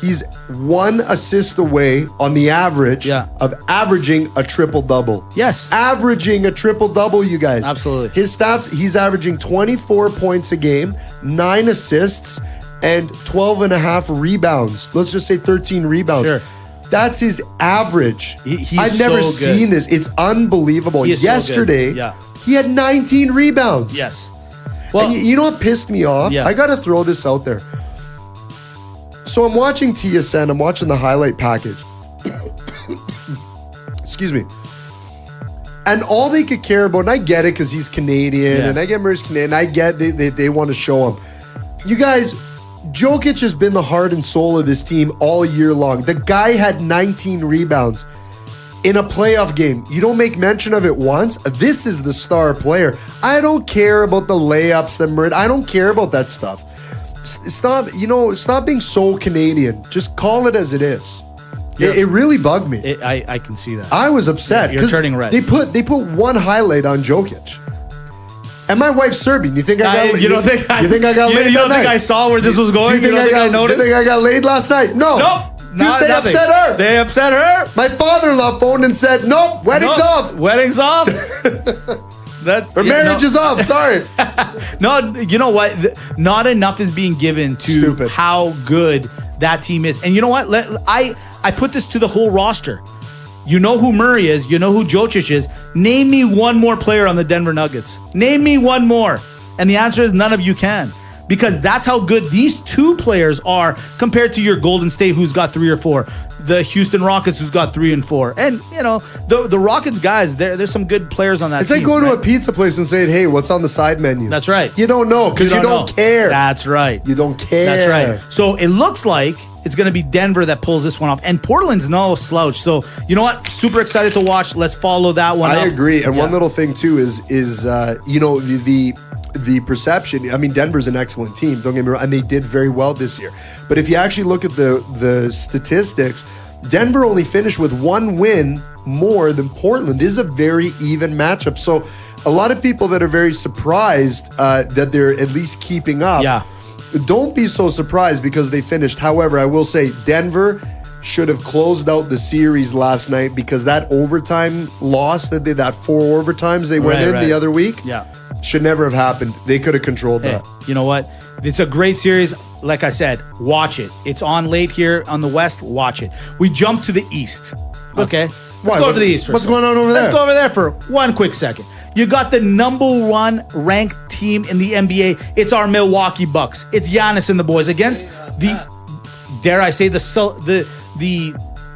he's 1 assist away on the average of averaging a triple-double. Yes. Averaging a triple-double, you guys. Absolutely. His stats, he's averaging 24 points a game, 9 assists, and 12 and a half rebounds. Let's just say 13 rebounds. Sure. That's his average. He's I've never so good. seen this. It's unbelievable. He is so good. Yesterday, Yeah. he had 19 rebounds. Yes. And Well, you know what pissed me off? Yeah. I got to throw this out there. So I'm watching TSN. I'm watching the highlight package. Excuse me. And all they could care about, and I get it because he's Canadian, Yeah. and I get Murray's Canadian. I get they want to show him. You guys, Jokic has been the heart and soul of this team all year long. The guy had 19 rebounds in a playoff game. You don't make mention of it once. This is the star player. I don't care about the layups, I don't care about that stuff. Stop being so Canadian. Just call it as it is. It really bugged me. I can see that. I was upset. You're 'cause turning red. They put one highlight on Jokic. And my wife's Serbian. You think I got laid? You don't think I got laid? You that don't think night? I saw where this was going? Do you think I noticed? got laid last night? No. Nope. They Nothing. upset her. They upset her. My father-in-law phoned and said, "Nope, wedding's Nope. off. Wedding's off. That's Or marriage is off." Sorry. No, you know what? Not enough is being given to Stupid. how good that team is. And you know what? I put this to the whole roster. You know who Murray is. You know who Jokic is. Name me one more player on the Denver Nuggets. Name me one more. And the answer is none of you can. Because that's how good these two players are compared to your Golden State, who's got 3 or 4. The Houston Rockets, who's got 3 and 4. And, you know, the Rockets guys, there's some good players on that It's team. like going to right? a pizza place and saying, "Hey, what's on the side menu?" That's right. You don't know because you don't know. care. That's right. You don't care. That's right. So it looks like it's going to be Denver that pulls this one off. And Portland's no slouch. So, you know what? Super excited to watch. Let's follow that one up. I agree. And Yeah. one little thing too is the perception. I mean, Denver's an excellent team. Don't get me wrong, and they did very well this year. But if you actually look at the statistics, Denver only finished with 1 win more than Portland. This is a very even matchup. So a lot of people that are very surprised that they're at least keeping up. Yeah. Don't be so surprised because they finished. However, I will say Denver should have closed out the series last night because that overtime loss that 4 overtimes they went in the other week Yeah. should never have happened. They could have controlled Hey, that. you know what? It's a great series. Like I said, watch it. It's on late here on the West. Watch it. We jump to the East. Okay? Why? Let's go to the East. What's going on over there? Let's go over there for one quick second. You got the number 1 ranked team in the NBA. It's our Milwaukee Bucks. It's Giannis and the boys against the, dare I say, the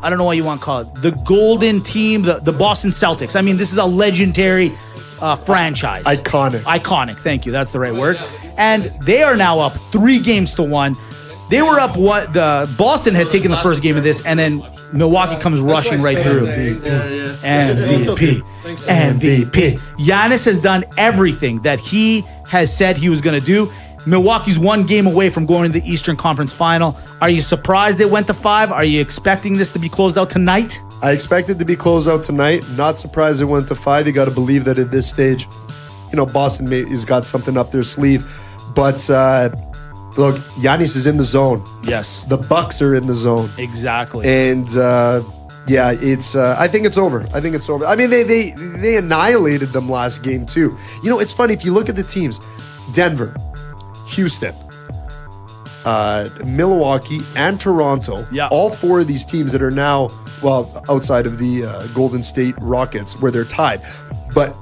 I don't know what you want to call it, the golden team, the Boston Celtics. I mean, this is a legendary franchise. Iconic. Thank you. That's the right word. And they are now up 3-1. They were up the Boston had taken the first game of this, and then Milwaukee comes rushing right through. MVP. Giannis has done everything that he has said he was going to do. Milwaukee's 1 game away from going to the Eastern Conference Final. Are you surprised it went to 5? Are you expecting this to be closed out tonight? I expect it to be closed out tonight. Not surprised it went to 5. You got to believe that at this stage, Boston has got something up their sleeve. But look, Giannis is in the zone. Yes. The Bucks are in the zone. Exactly. And it's. I think it's over. I mean, they annihilated them last game too. It's funny if you look at the teams: Denver, Houston, Milwaukee, and Toronto. Yeah. All 4 of these teams that are now, outside of the Golden State Rockets, where they're tied, but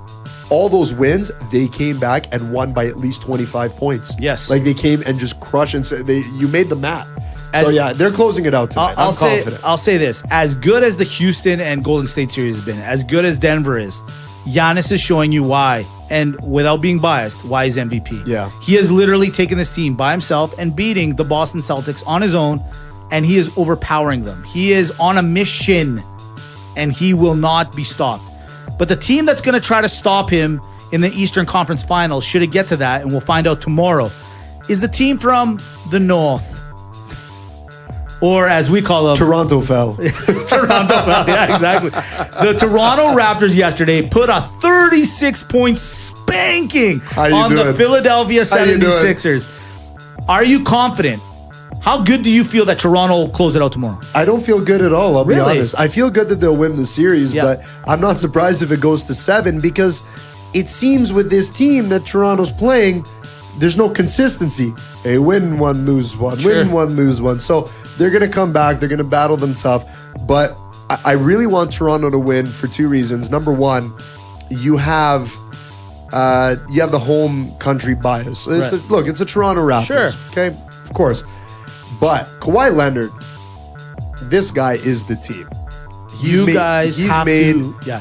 all those wins, they came back and won by at least 25 points. Yes. Like they came and just crushed and said you made the mat. So yeah, they're closing it out tonight. I'm confident. I'll say this: as good as the Houston and Golden State series has been, as good as Denver is, Giannis is showing you why, and without being biased, why he's MVP. Yeah. He has literally taken this team by himself and beating the Boston Celtics on his own, and he is overpowering them. He is on a mission, and he will not be stopped. But the team that's going to try to stop him in the Eastern Conference Finals, should it get to that, and we'll find out tomorrow, is the team from the North. Or as we call them, Toronto fell. Yeah, exactly. The Toronto Raptors yesterday put a 36-point spanking on the Philadelphia 76ers. Are you confident? How good do you feel that Toronto will close it out tomorrow? I don't feel good at all, I'll be Really? honest. I feel good that they'll win the series, Yeah. but I'm not surprised if it goes to 7 because it seems with this team that Toronto's playing, there's no consistency. Hey, win one, lose one. Sure. Win one, lose one. So they're going to come back. They're going to battle them tough. But I really want Toronto to win for two reasons. Number one, you have the home country bias. Right. It's a Toronto Raptors. Sure. Okay, of course. But Kawhi Leonard, this guy is the team. He's made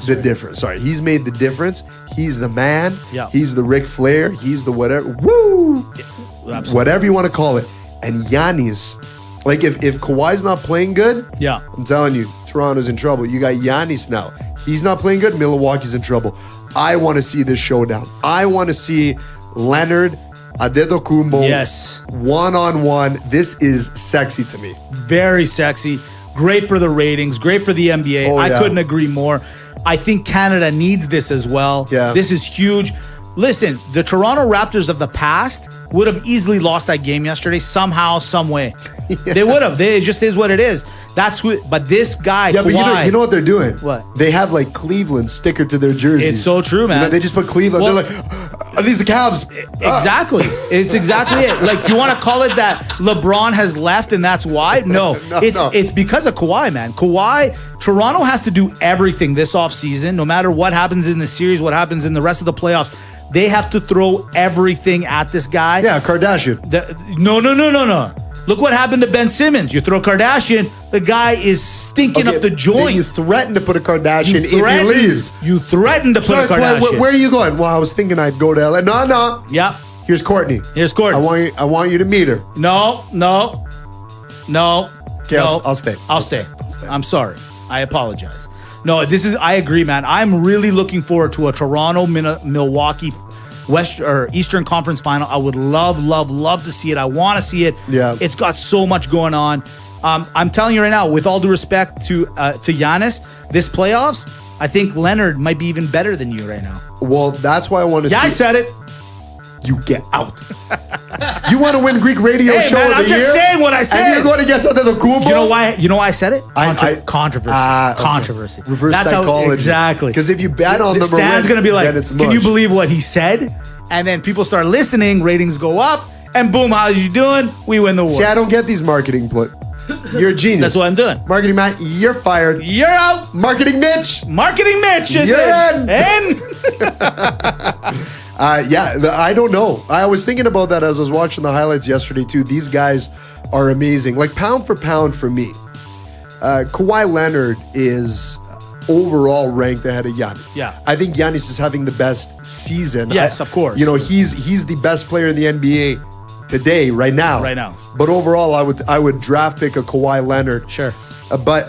the difference. Sorry, he's made the difference. He's the man. Yeah. He's the Ric Flair. He's the whatever. Woo! Absolutely. Whatever you want to call it. And Giannis, like if Kawhi's not playing good, Yeah. I'm telling you, Toronto's in trouble. You got Giannis now. He's not playing good. Milwaukee's in trouble. I want to see this showdown. I want to see Leonard, Adetokounmpo, Yes. one-on-one. This is sexy to me. Very sexy. Great for the ratings. Great for the NBA. Oh, I yeah. couldn't agree more. I think Canada needs this as well. Yeah. This is huge. Listen, the Toronto Raptors of the past would have easily lost that game yesterday somehow, some way. They would have. It just is what it is. That's who. But this guy, Yeah, but Kawhi, you know what they're doing? What? They have like Cleveland sticker to their jerseys. It's so true, man. You know, they just put Cleveland. Well- they're like, are these the Cavs? Exactly. It's exactly it. Like, you want to call it that LeBron has left and that's why? No. It's because of Kawhi, man. Kawhi, Toronto has to do everything this offseason, no matter what happens in the series, what happens in the rest of the playoffs. They have to throw everything at this guy. Yeah, Kardashian. No. Look what happened to Ben Simmons. You throw Kardashian, the guy is stinking up the Then joint. you threaten to put a Kardashian if he leaves. You threaten to put Sorry, a Kardashian. where are you going? Well, I was thinking I'd go to LA. No. Yeah. Here's Courtney. Here's Courtney. I want you to meet her. No. Okay, I'll stay. I'll stay. I'm sorry. I apologize. No, I agree, man. I'm really looking forward to a Toronto Milwaukee West or Eastern Conference final. I would love to see it. I want to see it. Yeah. It's got so much going on. I'm telling you right now, with all due respect to Giannis, this playoffs, I think Leonard might be even better than you right now. Well, that's why I want to see. Yeah, I said it. You get out. You want to win Greek radio Hey, show man, of the I'm just year? saying what I said. And you're going against Adetokounmpo? You know why I said it? I- Controversy. Okay. Controversy. Reverse That's psychology. How, exactly. Because if you bet on them, Stan's going to be like, then it's can you mush." believe what he said? And then people start listening, ratings go up, and boom, how you doing? We win the war. See, I don't get these marketing You're a genius. That's what I'm doing. Marketing Matt, you're fired. You're out. Marketing Mitch. Marketing Mitch is You're in. I don't know. I was thinking about that as I was watching the highlights yesterday too. These guys are amazing. Like pound for pound for me, Kawhi Leonard is overall ranked ahead of Giannis. Yeah. I think Giannis is having the best season. Yes, of course. You know, he's the best player in the NBA today, right now. Right now. But overall, I would draft pick a Kawhi Leonard. Sure. But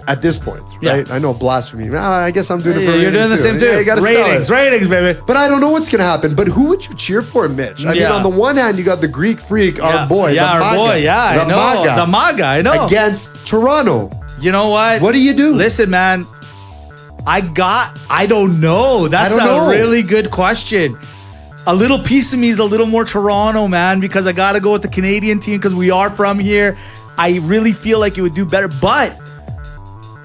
at this point, Yeah. right? I know blasphemy. I guess I'm doing it for You're doing the ratings same too. Yeah, you gotta sell it. Ratings, baby. But I don't know what's going to happen. But who would you cheer for, Mitch? I mean, Yeah. on the one hand, you got the Greek freak, our boy, Yeah, the our Maga, boy. Yeah, the I know. Maga, The Maga, I know. against Toronto. You know what? What do you do? Listen, man. I don't know. That's I don't know. a really good question. A little piece of me is a little more Toronto, man, because I got to go with the Canadian team because we are from here. I really feel like it would do better. But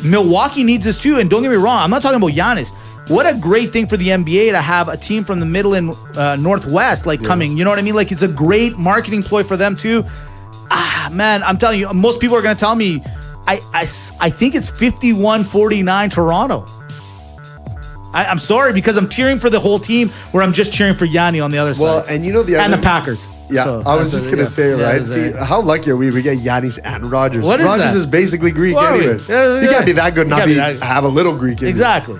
Milwaukee needs this too. And don't get me wrong, I'm not talking about Giannis. What a great thing for the NBA to have a team from the middle and northwest coming. You know what I mean? Like, it's a great marketing ploy for them too. Man, I'm telling you, most people are going to tell me, I think it's 51-49 Toronto. I'm sorry because I'm cheering for the whole team where I'm just cheering for Yanni on the other Well, side. and you know the and other... the Packers. Yeah, So I was that's just it, going to say, yeah. right? Yeah, See, that's how lucky are we? We get Giannis and Rogers. What is Rogers that? is basically Greek What are we? anyways. Yeah, You can't be that good You and can't not be that- have a little Greek in you, Exactly.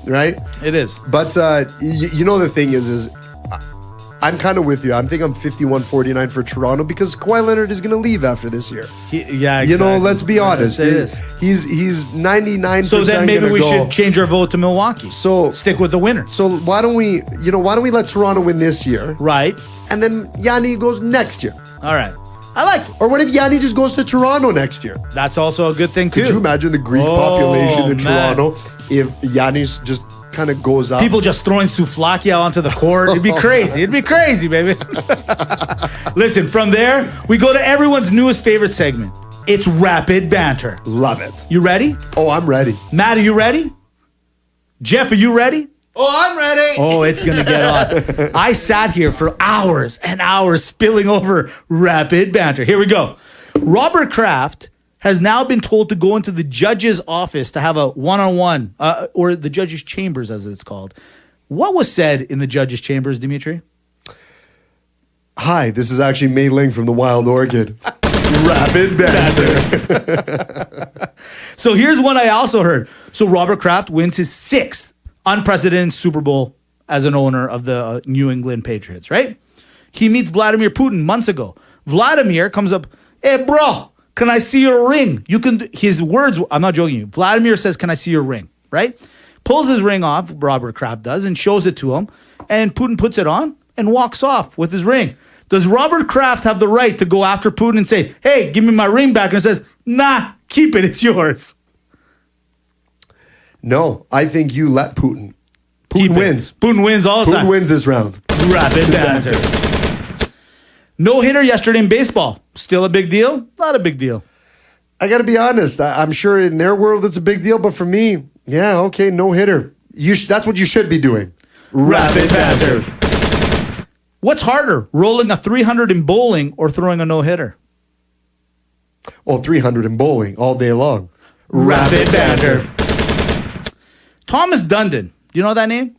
right? It is. But you know the thing is I'm kind of with you. I think I'm 51-49 for Toronto because Kawhi Leonard is going to leave after this year. Exactly. You know, let's be honest. It is. He's 99%. So then maybe gonna we go. should change our vote to Milwaukee. So Stick with the winner. So why don't we let Toronto win this year, Right. and then Yanni goes next year? All right. I like it. Or what if Yanni just goes to Toronto next year? That's also a good thing too. Could you imagine the Greek Oh, population in man. Toronto if Yannis just kind of goes up? People just throwing souvlaki out onto the court. It'd be crazy. It'd be crazy, baby. Listen, from there, we go to everyone's newest favorite segment. It's Rapid Banter. Love it. You ready? Oh, I'm ready. Matt, are you ready? Jeff, are you ready? Oh, I'm ready. Oh, it's going to get on. I sat here for hours and hours spilling over rapid banter. Here we go. Robert Kraft has now been told to go into the judge's office to have a one-on-one, or the judge's chambers, as it's called. What was said in the judge's chambers, Dimitri? Hi, this is actually Mei Ling from the Wild Orchid. Rapid banter. So here's one I also heard. So Robert Kraft wins his 6th unprecedented Super Bowl as an owner of the New England Patriots, right? He meets Vladimir Putin months ago. Vladimir comes up, hey, bro, can I see your ring? His words, I'm not joking you. Vladimir says, can I see your ring, right? Pulls his ring off, Robert Kraft does, and shows it to him. And Putin puts it on and walks off with his ring. Does Robert Kraft have the right to go after Putin and say, hey, give me my ring back? And it says, nah, keep it, it's yours. No, I think you let Putin. Keep Putin it. wins. Putin wins all the Putin time. wins this round. Rapid banter. No hitter yesterday in baseball. Still a big deal? Not a big deal. I got to be honest. I'm sure in their world it's a big deal, but for me, yeah, okay, no hitter. That's what you should be doing. Rapid banter. What's harder, rolling a 300 in bowling or throwing a no-hitter? Oh, 300 in bowling all day long. Rapid banter. Thomas Dundon. You know that name?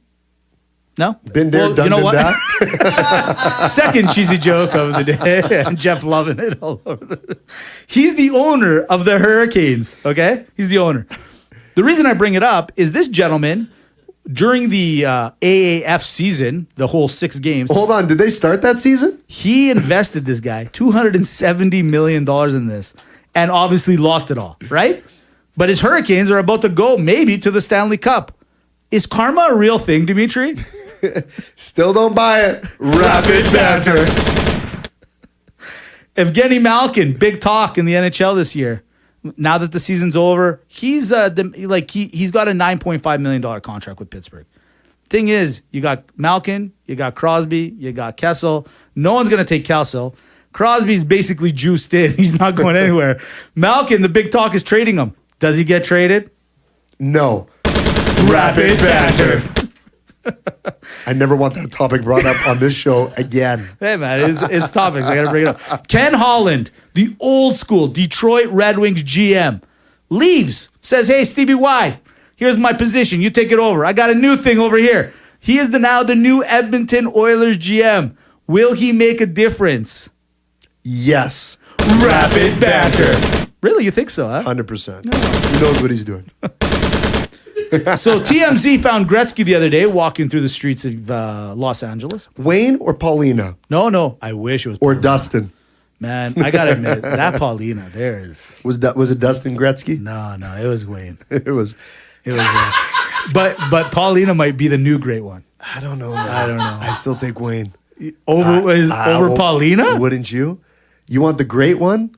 No? Been there, done you know what? that. Second cheesy joke of the day. And Jeff loving it all over. He's the owner of the Hurricanes, okay? He's the owner. The reason I bring it up is this gentleman, during the AAF season, the whole 6 games, Hold on, did they start that season? he invested, this guy, $270 million in this and obviously lost it all, right? But his Hurricanes are about to go maybe to the Stanley Cup. Is karma a real thing, Dimitri? Still don't buy it. Rapid banter. Evgeny Malkin, big talk in the NHL this year. Now that the season's over, he's got a $9.5 million contract with Pittsburgh. Thing is, you got Malkin, you got Crosby, you got Kessel. No one's going to take Kessel. Crosby's basically juiced in. He's not going anywhere. Malkin, the big talk is trading him. Does he get traded? No. Rapid banter. I never want that topic brought up on this show again. Hey, man, it's topics. I got to bring it up. Ken Holland, the old school Detroit Red Wings GM, leaves, says, hey, Stevie Y, here's my position. You take it over. I got a new thing over here. He is now the new Edmonton Oilers GM. Will he make a difference? Yes. Rapid banter. Really? You think so, huh? 100%. He knows what he's doing. So TMZ found Gretzky the other day walking through the streets of Los Angeles. Wayne or Paulina? No. I wish it was. Or Paulina. Dustin? Man, I got to admit, that Paulina, there is. Was it Dustin Gretzky? No, it was Wayne. It was. It was Wayne. But Paulina might be the new great one. I don't know. Man. I don't know. I still take Wayne. Over Paulina? Wouldn't you? You want the great one?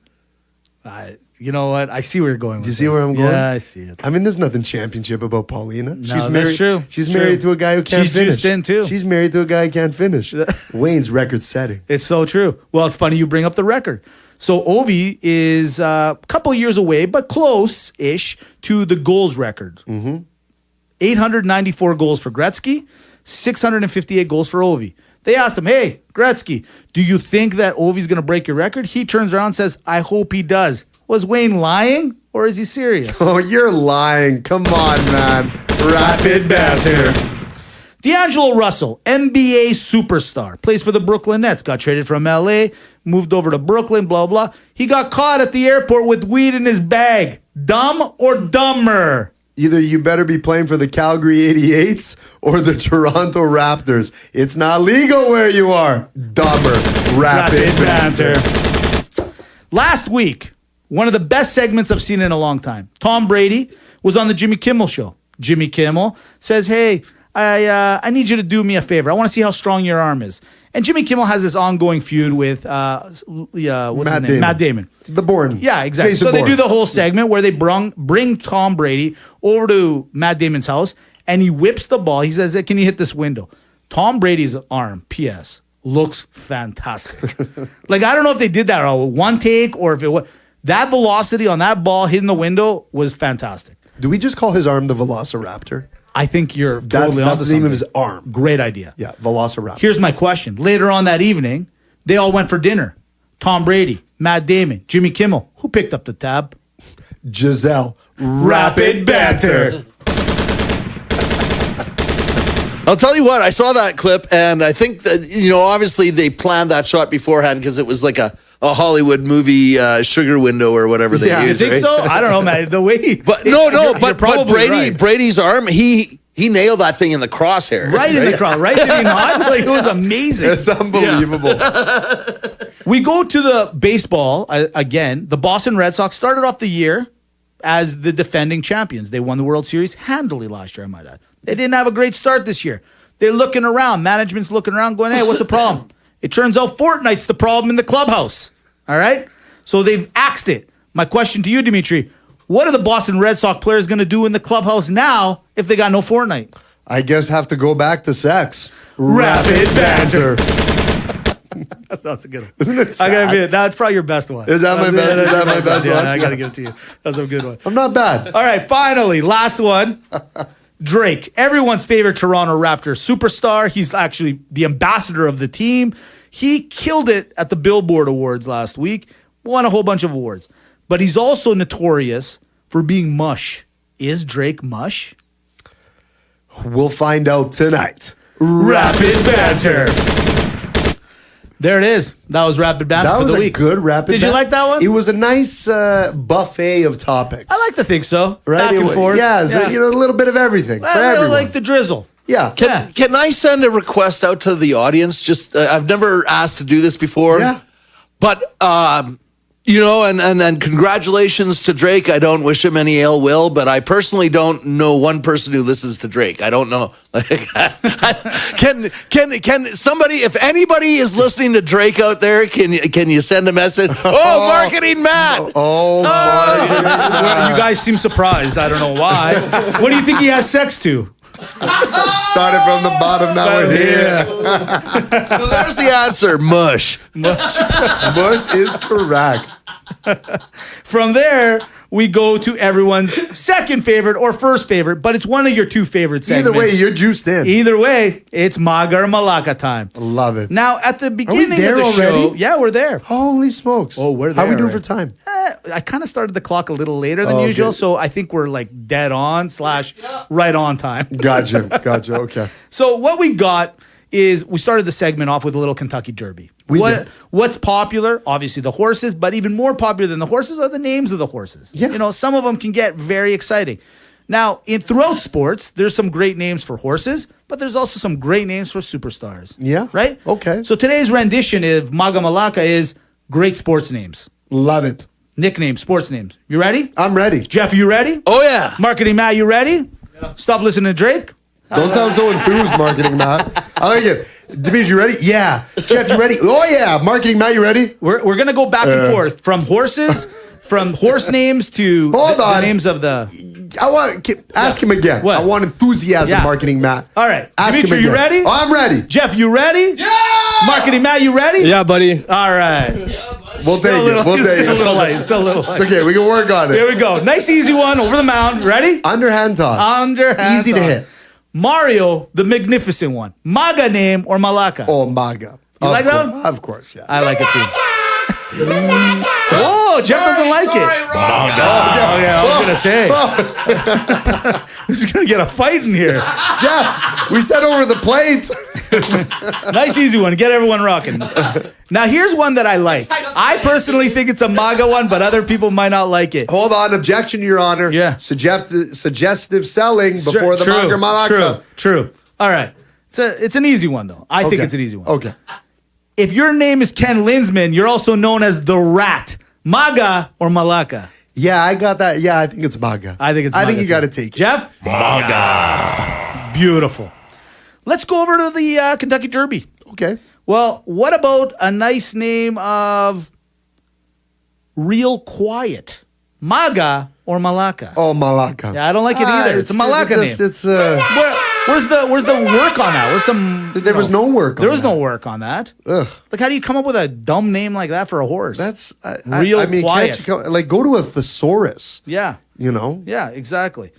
You know what? I see where you're going with Do you see where I'm going? Yeah, I see it. I mean, there's nothing championship about Paulina. No, that's true. She's True. married to a guy who can't She's finish. juiced in, too. She's married to a guy who can't finish. Wayne's record setting. It's so true. Well, it's funny you bring up the record. So Ovi is a couple years away, but close-ish to the goals record. 894 goals for Gretzky, 658 goals for Ovi. They asked him, hey, Gretzky, do you think that Ovi's going to break your record? He turns around and says, I hope he does. Was Wayne lying or is he serious? Oh, you're lying. Come on, man. Rapid banter. D'Angelo Russell, NBA superstar, plays for the Brooklyn Nets, got traded from LA, moved over to Brooklyn, blah, blah. He got caught at the airport with weed in his bag. Dumb or dumber? Either you better be playing for the Calgary 88s or the Toronto Raptors. It's not legal where you are. Dumber. Rapid banter. Last week, one of the best segments I've seen in a long time. Tom Brady was on the Jimmy Kimmel show. Jimmy Kimmel says, hey, I need you to do me a favor. I want to see how strong your arm is. And Jimmy Kimmel has this ongoing feud with what's his name? Matt Damon. The Bourne. Yeah, exactly. Jason So they Bourne. do the whole segment where they bring Tom Brady over to Matt Damon's house and he whips the ball. He says, can you hit this window? Tom Brady's arm, P.S., looks fantastic. Like, I don't know if they did that on one take or if it was. That velocity on that ball hitting the window was fantastic. Do we just call his arm the Velociraptor? I think you're That's totally onto the name of his something. arm. Great idea. Yeah, Velociraptor. Here's my question. Later on that evening, they all went for dinner. Tom Brady, Matt Damon, Jimmy Kimmel. Who picked up the tab? Giselle. Rapid banter. I'll tell you what, I saw that clip, and I think that, obviously they planned that shot beforehand because it was like a Hollywood movie sugar window or whatever they You use. think right? so? I don't know, man. The way he, But you're probably Brady right. Brady's arm, he nailed that thing in the crosshairs. Right in the crowd, right? Did he not? Like, it was amazing. It's unbelievable. We go to the baseball again. The Boston Red Sox started off the year as the defending champions. They won the World Series handily last year, I might add. They didn't have a great start this year. They're looking around. Management's looking around going, hey, what's the problem? It turns out Fortnite's the problem in the clubhouse. All right? So they've axed it. My question to you, Dimitri, what are the Boston Red Sox players going to do in the clubhouse now if they got no Fortnite? I guess have to go back to sex. Rapid banter. That's a good one. Isn't it I sad? gotta admit, that's probably your best one. Is that my best- is that my best Yeah, one? I gotta give it to you. That's a good one. I'm not bad. All right, finally, last one. Drake, everyone's favorite Toronto Raptors superstar. He's actually the ambassador of the team. He killed it at the Billboard Awards last week, won a whole bunch of awards. But he's also notorious for being mush. Is Drake mush? We'll find out tonight. Rapid banter. There it is. That was rapid banter That for was the a week. good rapid Did you banter. like that one? It was a nice buffet of topics. I like to think so. right? Back and forth. Yeah, so, a little bit of everything for I really everyone. like the drizzle. yeah. Can I send a request out to the audience? Just I've never asked to do this before. Yeah. But and congratulations to Drake. I don't wish him any ill will, but I personally don't know one person who listens to Drake. I don't know. Can somebody, if anybody is listening to Drake out there, can you send a message? Oh, marketing Matt. Oh, my Well, you guys seem surprised. I don't know why. What do you think he has sex to? Started from the bottom, now we're here. So there's the answer. Mush. Bush is correct. From there, we go to everyone's second favorite or first favorite, but it's one of your two favorite segments. Either way, you're juiced in. Either way, it's Maga or Malaka time. Love it. Now, at the beginning there of the show, already? yeah, we're there. Holy smokes. Oh, we're How are we there, doing for right? time? I kind of started the clock a little later than Oh, usual, okay. so I think we're like dead on / right on time. Gotcha. Okay. So what we got is we started the segment off with a little Kentucky Derby. We did. What's popular? Obviously the horses, but even more popular than the horses are the names of the horses. Yeah. Some of them can get very exciting. Now, throughout sports, there's some great names for horses, but there's also some great names for superstars. Yeah. Right? Okay. So today's rendition of Maga Malaka is great sports names. Love it. Nicknames, sports names. You ready? I'm ready. Jeff, you ready? Oh yeah. Marketing Matt, you ready? Stop listening to Drake. Don't sound so enthused, marketing Matt. I like it. Dimitri, you ready? Yeah. Jeff, you ready? Oh, yeah. Marketing Matt, you ready? We're going to go back and forth from horses, from horse names to Hold the on. names of the... I want ask him again. What? I want enthusiasm, Yeah. marketing Matt. All right. Ask Dimitri, him you again. ready? Oh, I'm ready. Jeff, you ready? Yeah! Marketing Matt, you ready? Yeah, buddy. All right. We'll take it. We'll take Still a little it. light. Still a little light. It's okay. We can work on Here it. we go. Nice easy one over the mound. Ready? Underhand toss. Underhand Easy to toss. hit. Mario, the magnificent one. Maga name or Malaka? Oh, Maga. You like that one? Of course, yeah. I like it too. Oh, Jeff doesn't like it. Oh, yeah, I was going to say. This is going to get a fight in here. Jeff, we said over the plate. Nice, easy one. Get everyone rocking. Now, here's one that I like. I personally think it's a MAGA one, but other people might not like it. Hold on. Objection, Your Honor. Yeah. Suggestive selling before the Maga Malaka. True. All right. It's an easy one, though. I think Okay. it's an easy one. Okay. If your name is Ken Linsman, you're also known as the Rat. MAGA or Malaka? Yeah, I got that. Yeah, I think it's Maga. I think I think MAGA you too. got to take it. Jeff? MAGA. Beautiful. Let's go over to the Kentucky Derby. Okay. Well, what about a nice name of Real Quiet? MAGA or Malaka? Oh, Malaka. Yeah, I don't like it either. It's a Malaka name. It's Where's the work on that? Where's some? There was no work on There was that. no work on that. Ugh. Like, how do you come up with a dumb name like that for a horse? That's Real I mean, Quiet. can't you go to a thesaurus? Yeah. You know. Yeah, exactly.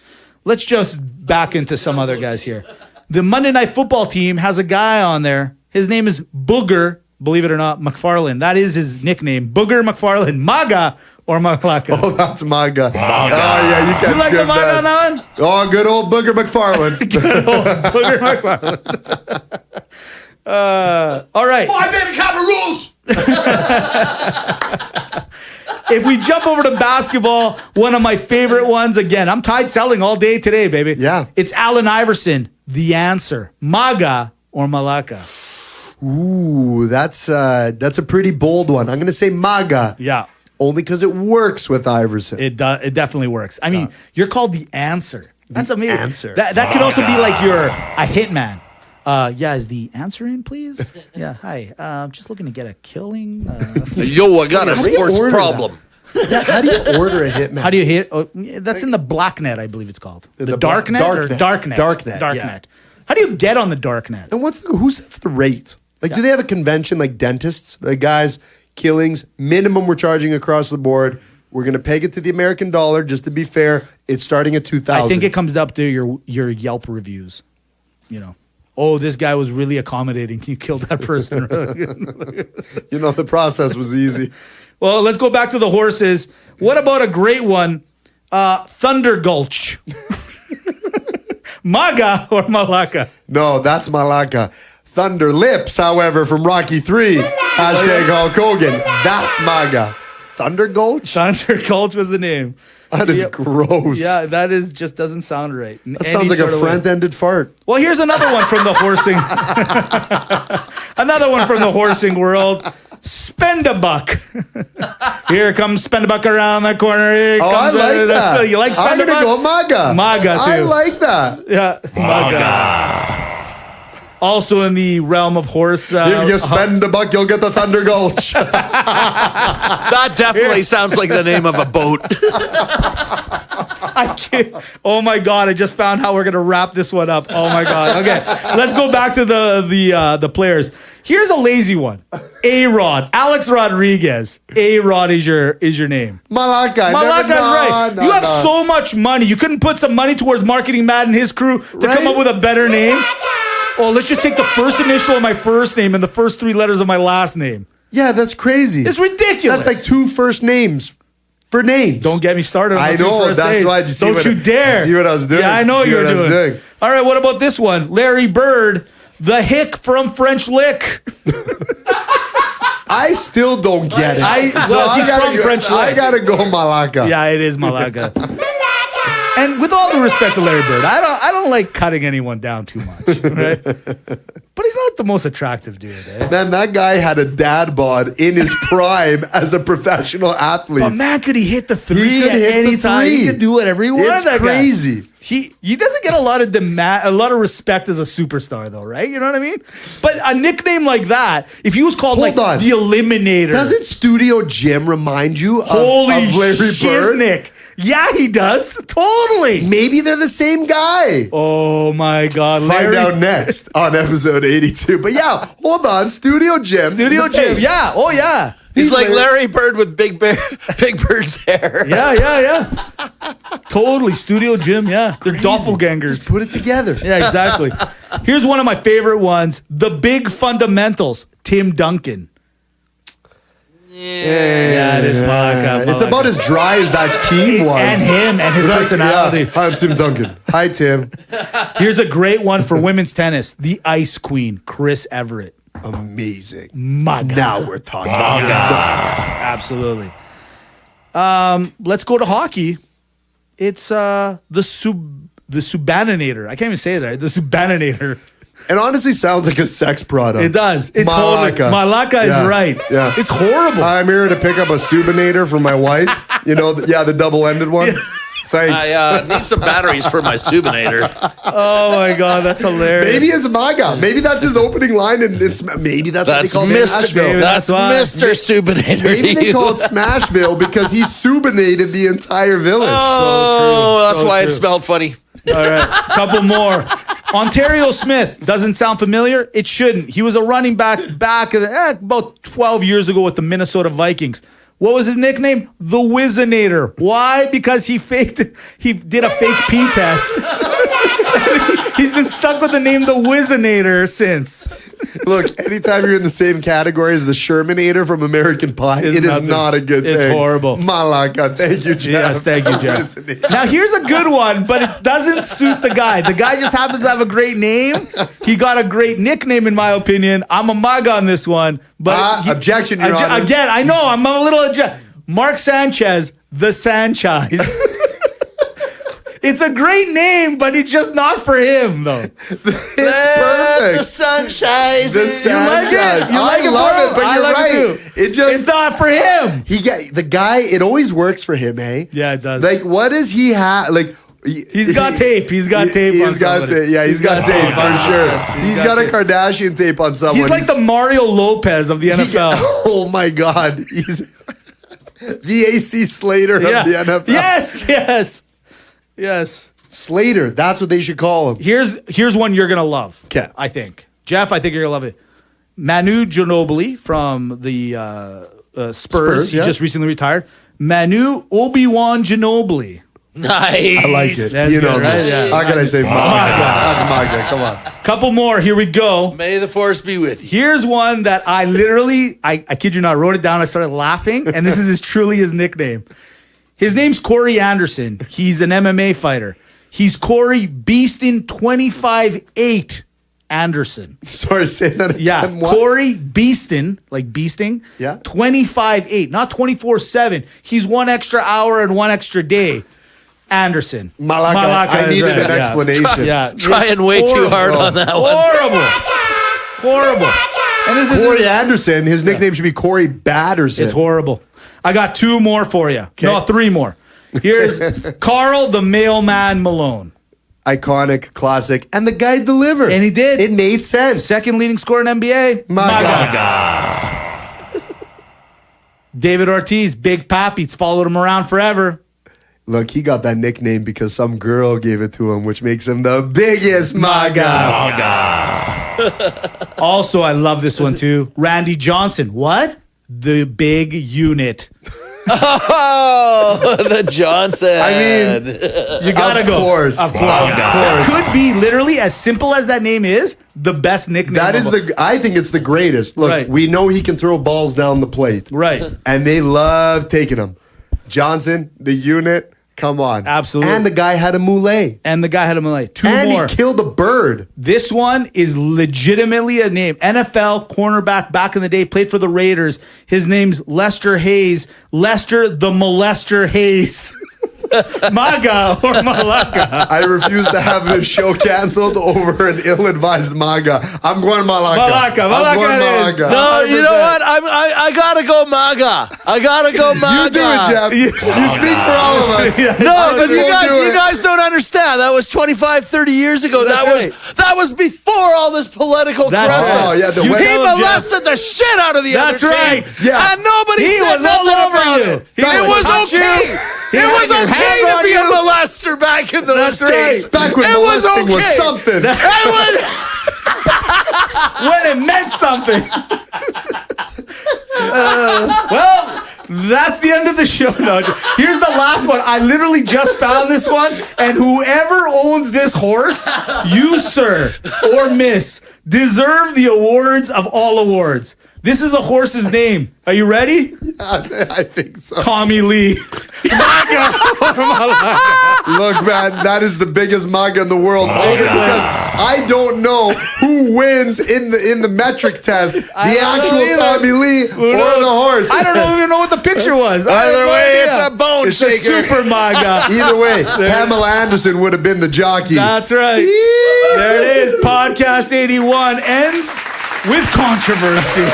let's just back into some other guys here. The Monday Night Football team has a guy on there. His name is Booger, believe it or not, McFarlane. That is his nickname, Booger McFarlane. Maga or Malaka? Oh, that's Maga. Oh, yeah, you can't You like the skip Maga on that one? Oh, good old Booger McFarlane. Good old Booger McFarlane. All right. Why, baby, Copper rules? If we jump over to basketball, one of my favorite ones, again, I'm tied selling all day today, baby. Yeah. It's Allen Iverson, the answer. Maga or Malaka? Ooh, that's a pretty bold one. I'm going to say Maga. Yeah. Only because it works with Iverson. It definitely works. I mean, you're called the answer. That's amazing. Answer. That could also be like you're a hitman. Yeah, is the answer in, please? Yeah, hi. Just looking to get a killing. Yo, I got a How do you sports order problem. Yeah, how do you order a hitman? How do you hit? Oh, yeah, that's in the black net, I believe it's called. In The the dark net or dark dark net. net? Dark net, Dark yeah. net. How do you get on the dark net? And who sets the rate? Like, do they have a convention like dentists? Like, guys, killings, minimum we're charging across the board. We're going to peg it to the American dollar. Just to be fair, it's starting at 2,000. I think it comes up to your Yelp reviews. You know, oh, this guy was really accommodating. You killed that person. You know, the process was easy. Well, let's go back to the horses. What about a great one? Thunder Gulch. Maga or Malaka? No, that's Malaka. Thunder Lips, however, from Rocky 3. Hashtag Hulk Hogan. That's Maga. Thunder Gulch? Thunder Gulch was the name. That is Yep. gross. Yeah, that is just doesn't sound right. That sounds like a front-ended fart. Well, here's another one from the horsing. Another one from the horsing world. Spend a buck. Here comes Spend a Buck around the corner. Here Oh, I comes like that. You like I'm Spend a going to Buck? go Maga. Maga, too. I like that. Yeah, Maga. Also in the realm of horse. If you spend a buck, you'll get the Thunder Gulch. That definitely sounds like the name of a boat. I can't. Oh my God! I just found how we're gonna wrap this one up. Oh my God! Okay, let's go back to the players. Here's a lazy one. A-Rod, Alex Rodriguez. A-Rod is your name. Malaka. Malaka's right. You have so much money. You couldn't put some money towards marketing Matt and his crew to Right? come up with a better name. Oh, let's just take the first initial of my first name and the first three letters of my last name. Yeah, that's crazy. It's ridiculous. That's like two first names for names. Don't get me started on I the two know, first that's names. why. Did you see Don't what- you dare. you see what I was doing? Yeah, I know See you were what I was doing. doing? All right, what about this one? Larry Bird, the hick from French Lick. I still don't get it. Well, he's from French I Lick. gotta go Malaka. Yeah, it is Malaka. And with all due respect to Larry Bird, I don't like cutting anyone down too much, right? But he's not the most attractive dude, eh? Man, that guy had a dad bod in his prime as a professional athlete. But man, could he hit the three He could at hit any the time? He three. could do whatever he wanted. It's That guy. crazy. He doesn't get a lot of a lot of respect as a superstar, though, right? You know what I mean? But a nickname like that, if he was called Hold on. the Eliminator, Doesn't Studio Jim remind you of holy Larry Bird? shiznick. Yeah, he does. Totally. Maybe they're the same guy. Oh my God, Find Larry. out next on episode 82. But yeah, hold on. Studio Jim. Studio the Jim. face. Yeah. Oh yeah. He's like Larry Bird with Big Bird's hair. Yeah. Totally. Studio Jim. Yeah. They're doppelgangers. Just put it together. Yeah, exactly. Here's one of my favorite ones. The Big Fundamentals. Tim Duncan. Yeah, it is Malaka. It's about as dry as that team was. And him and his Right, personality. yeah. Hi, I'm Tim Duncan. Hi, Tim. Here's a great one for women's tennis. The Ice Queen, Chris Everett. Amazing. Maga. Now we're talking. Absolutely. Let's go to hockey. It's the Subbaninator. I can't even say that. The Subbaninator. It honestly sounds like a sex product. It does. It totally. Malaka is Yeah, right. yeah. It's horrible. I'm here to pick up a Subinator for my wife. You know, the double-ended one. Thanks. I need some batteries for my Subinator. Oh my God, that's hilarious. Maybe it's Maga. Maybe that's his opening line, and maybe that's what they That's call Mr. Smashville. That's why. Mr. Subinator. Maybe they You- call it Smashville because he Subinated the entire village. Oh, that's So why true. it smelled funny. All right, couple more. Ontario Smith doesn't sound familiar. It shouldn't. He was a running back about 12 years ago with the Minnesota Vikings. What was his nickname? The Whizzinator. Why? Because he did a fake pee test. He's been stuck with the name The Whizzinator since. Look, anytime you're in the same category as the Shermanator from American Pie, it is not a good thing. It's horrible. Malaka, thank you, Jeff. Yes, thank you, Jeff. Now, here's a good one, but it doesn't suit the guy. The guy just happens to have a great name. He got a great nickname, in my opinion. I'm a MAGA on this one. But objection, Your Honor. Again, I know, I'm a little Mark Sanchez, the Sanchez. It's a great name, but it's just not for him, though. It's perfect. The sunshine. The Sanchez. You like it? I love it, but you're right. It's not for him. The guy, it always works for him, eh? Yeah, it does. Like, what does he have? Like, he's got tape. He's got tape on somebody. Yeah, he's got tape for sure. He's got a Kardashian tape on someone. He's like the Mario Lopez of the NFL. Oh my God. He's the AC Slater of the NFL. Yes. Slater. That's what they should call him. Here's one you're gonna love. Okay. I think. Jeff, I think you're gonna love it. Manu Ginobili from the Spurs. He just recently retired. Manu Obi-Wan Ginobili. Nice. I like it. That's you know good, right? Yeah. How can I say Maga? That's Maga. Come on. Couple more. Here we go. May the force be with you. Here's one that I literally, I kid you not, wrote it down. I started laughing, and this is truly his nickname. His name's Corey Anderson. He's an MMA fighter. He's Corey Beastin 25-8 Anderson. Sorry, say that again. Yeah, What? Corey Beastin, like beasting. Yeah. 25-8, not 24/7. He's 1 extra hour and 1 extra day. Anderson. Malaka, I needed is right. an explanation. Trying way too hard on that one. Horrible. And this Corey is Anderson, his nickname should be Corey Batterson. It's horrible. I got 2 more for you. Okay. No, 3 more. Here's Carl the Mailman Malone. Iconic, classic, and the guy delivered. And he did. It made sense. Second leading scorer in NBA. Maga. David Ortiz, Big Pappy. It's followed him around forever. Look, he got that nickname because some girl gave it to him, which makes him the biggest Maga. Also, I love this one too. Randy Johnson. What? The big unit. Oh, the Johnson. I mean, You gotta of go. Course. Of course. That could be literally, as simple as that name is, the best nickname. That is I think it's the greatest. Look, Right. we know he can throw balls down the plate. Right. And they love taking him. Johnson, the unit, come on. Absolutely. And the guy had a mullet. And the guy had him like 2 And more. he killed a bird. This one is legitimately a name. NFL cornerback back in the day, played for the Raiders. His name's Lester Hayes. Lester the Molester Hayes. Maga or Malaka. I refuse to have this show canceled over an ill-advised Maga. I'm going Malaka. Malaka it is. No, you know what? I gotta go Maga. I gotta go Maga. You do it, Jeff. You speak for all of us. No, because you won't do guys don't understand. That was 25, 30 years ago. That's That was before all this political That's Christmas. right. Oh, yeah, the he West- molested the shit out of the That's other team. right. Yeah. And nobody He said was all nothing over about you. it. He It would was touch you. okay. He It had was your okay hands to on be a you. molester back in those That's days. right. Back when It was molesting was okay. something. When it meant something. Well, that's the end of the show. No, here's the last one. I literally just found this one, and whoever owns this horse, you, sir, or miss, deserve the awards of all awards. This is a horse's name. Are you ready? I think so. Tommy Lee. Look, man, that is the biggest Maga in the world. Only because I don't know who wins in the metric test, the actual Tommy Lee or the horse. I don't even know what the picture was. Either way, it's a bone It's a shaker. super Maga. Either way, Pamela Anderson would have been the jockey. That's right. There it is. Podcast 81 ends with controversy.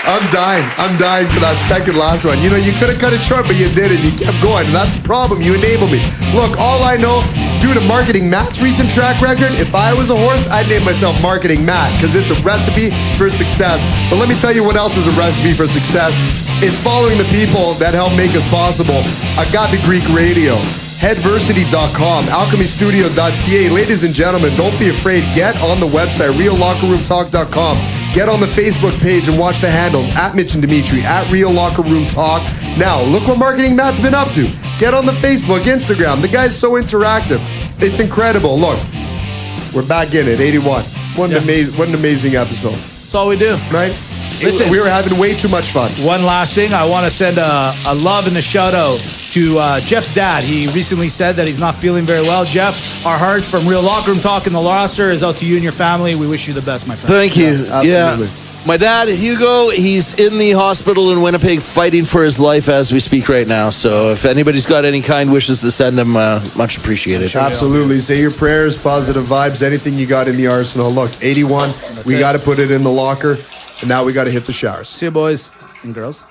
I'm dying for that second last one. You know, you could have cut it short, but you did it. You kept going. And that's the problem. You enabled me. Look, all I know, due to Marketing Matt's recent track record, if I was a horse, I'd name myself Marketing Matt because it's a recipe for success. But let me tell you what else is a recipe for success. It's following the people that help make us possible. Agape Greek Radio. Headversity.com, alchemystudio.ca. Ladies and gentlemen, don't be afraid. Get on the website, reallockerroomtalk.com. Get on the Facebook page and watch the handles at Mitch and Dimitri, at Real Locker Room Talk. Now, look what Marketing Matt's been up to. Get on the Facebook, Instagram. The guy's so interactive. It's incredible. Look, we're back in it, 81. What an amazing episode. That's all we do. Right? Listen, we were having way too much fun. One last thing, I want to send a love and a shout out to Jeff's dad. He recently said that he's not feeling very well. Jeff, our hearts from Real Locker Room Talk and the roster is out to you and your family. We wish you the best, my friend. Thank you. Absolutely. My dad, Hugo, he's in the hospital in Winnipeg fighting for his life as we speak right now. So if anybody's got any kind wishes to send him, much appreciated. Absolutely. Say your prayers, positive vibes, anything you got in the arsenal. Look, 81, we got to put it in the locker, and now we got to hit the showers. See you, boys and girls.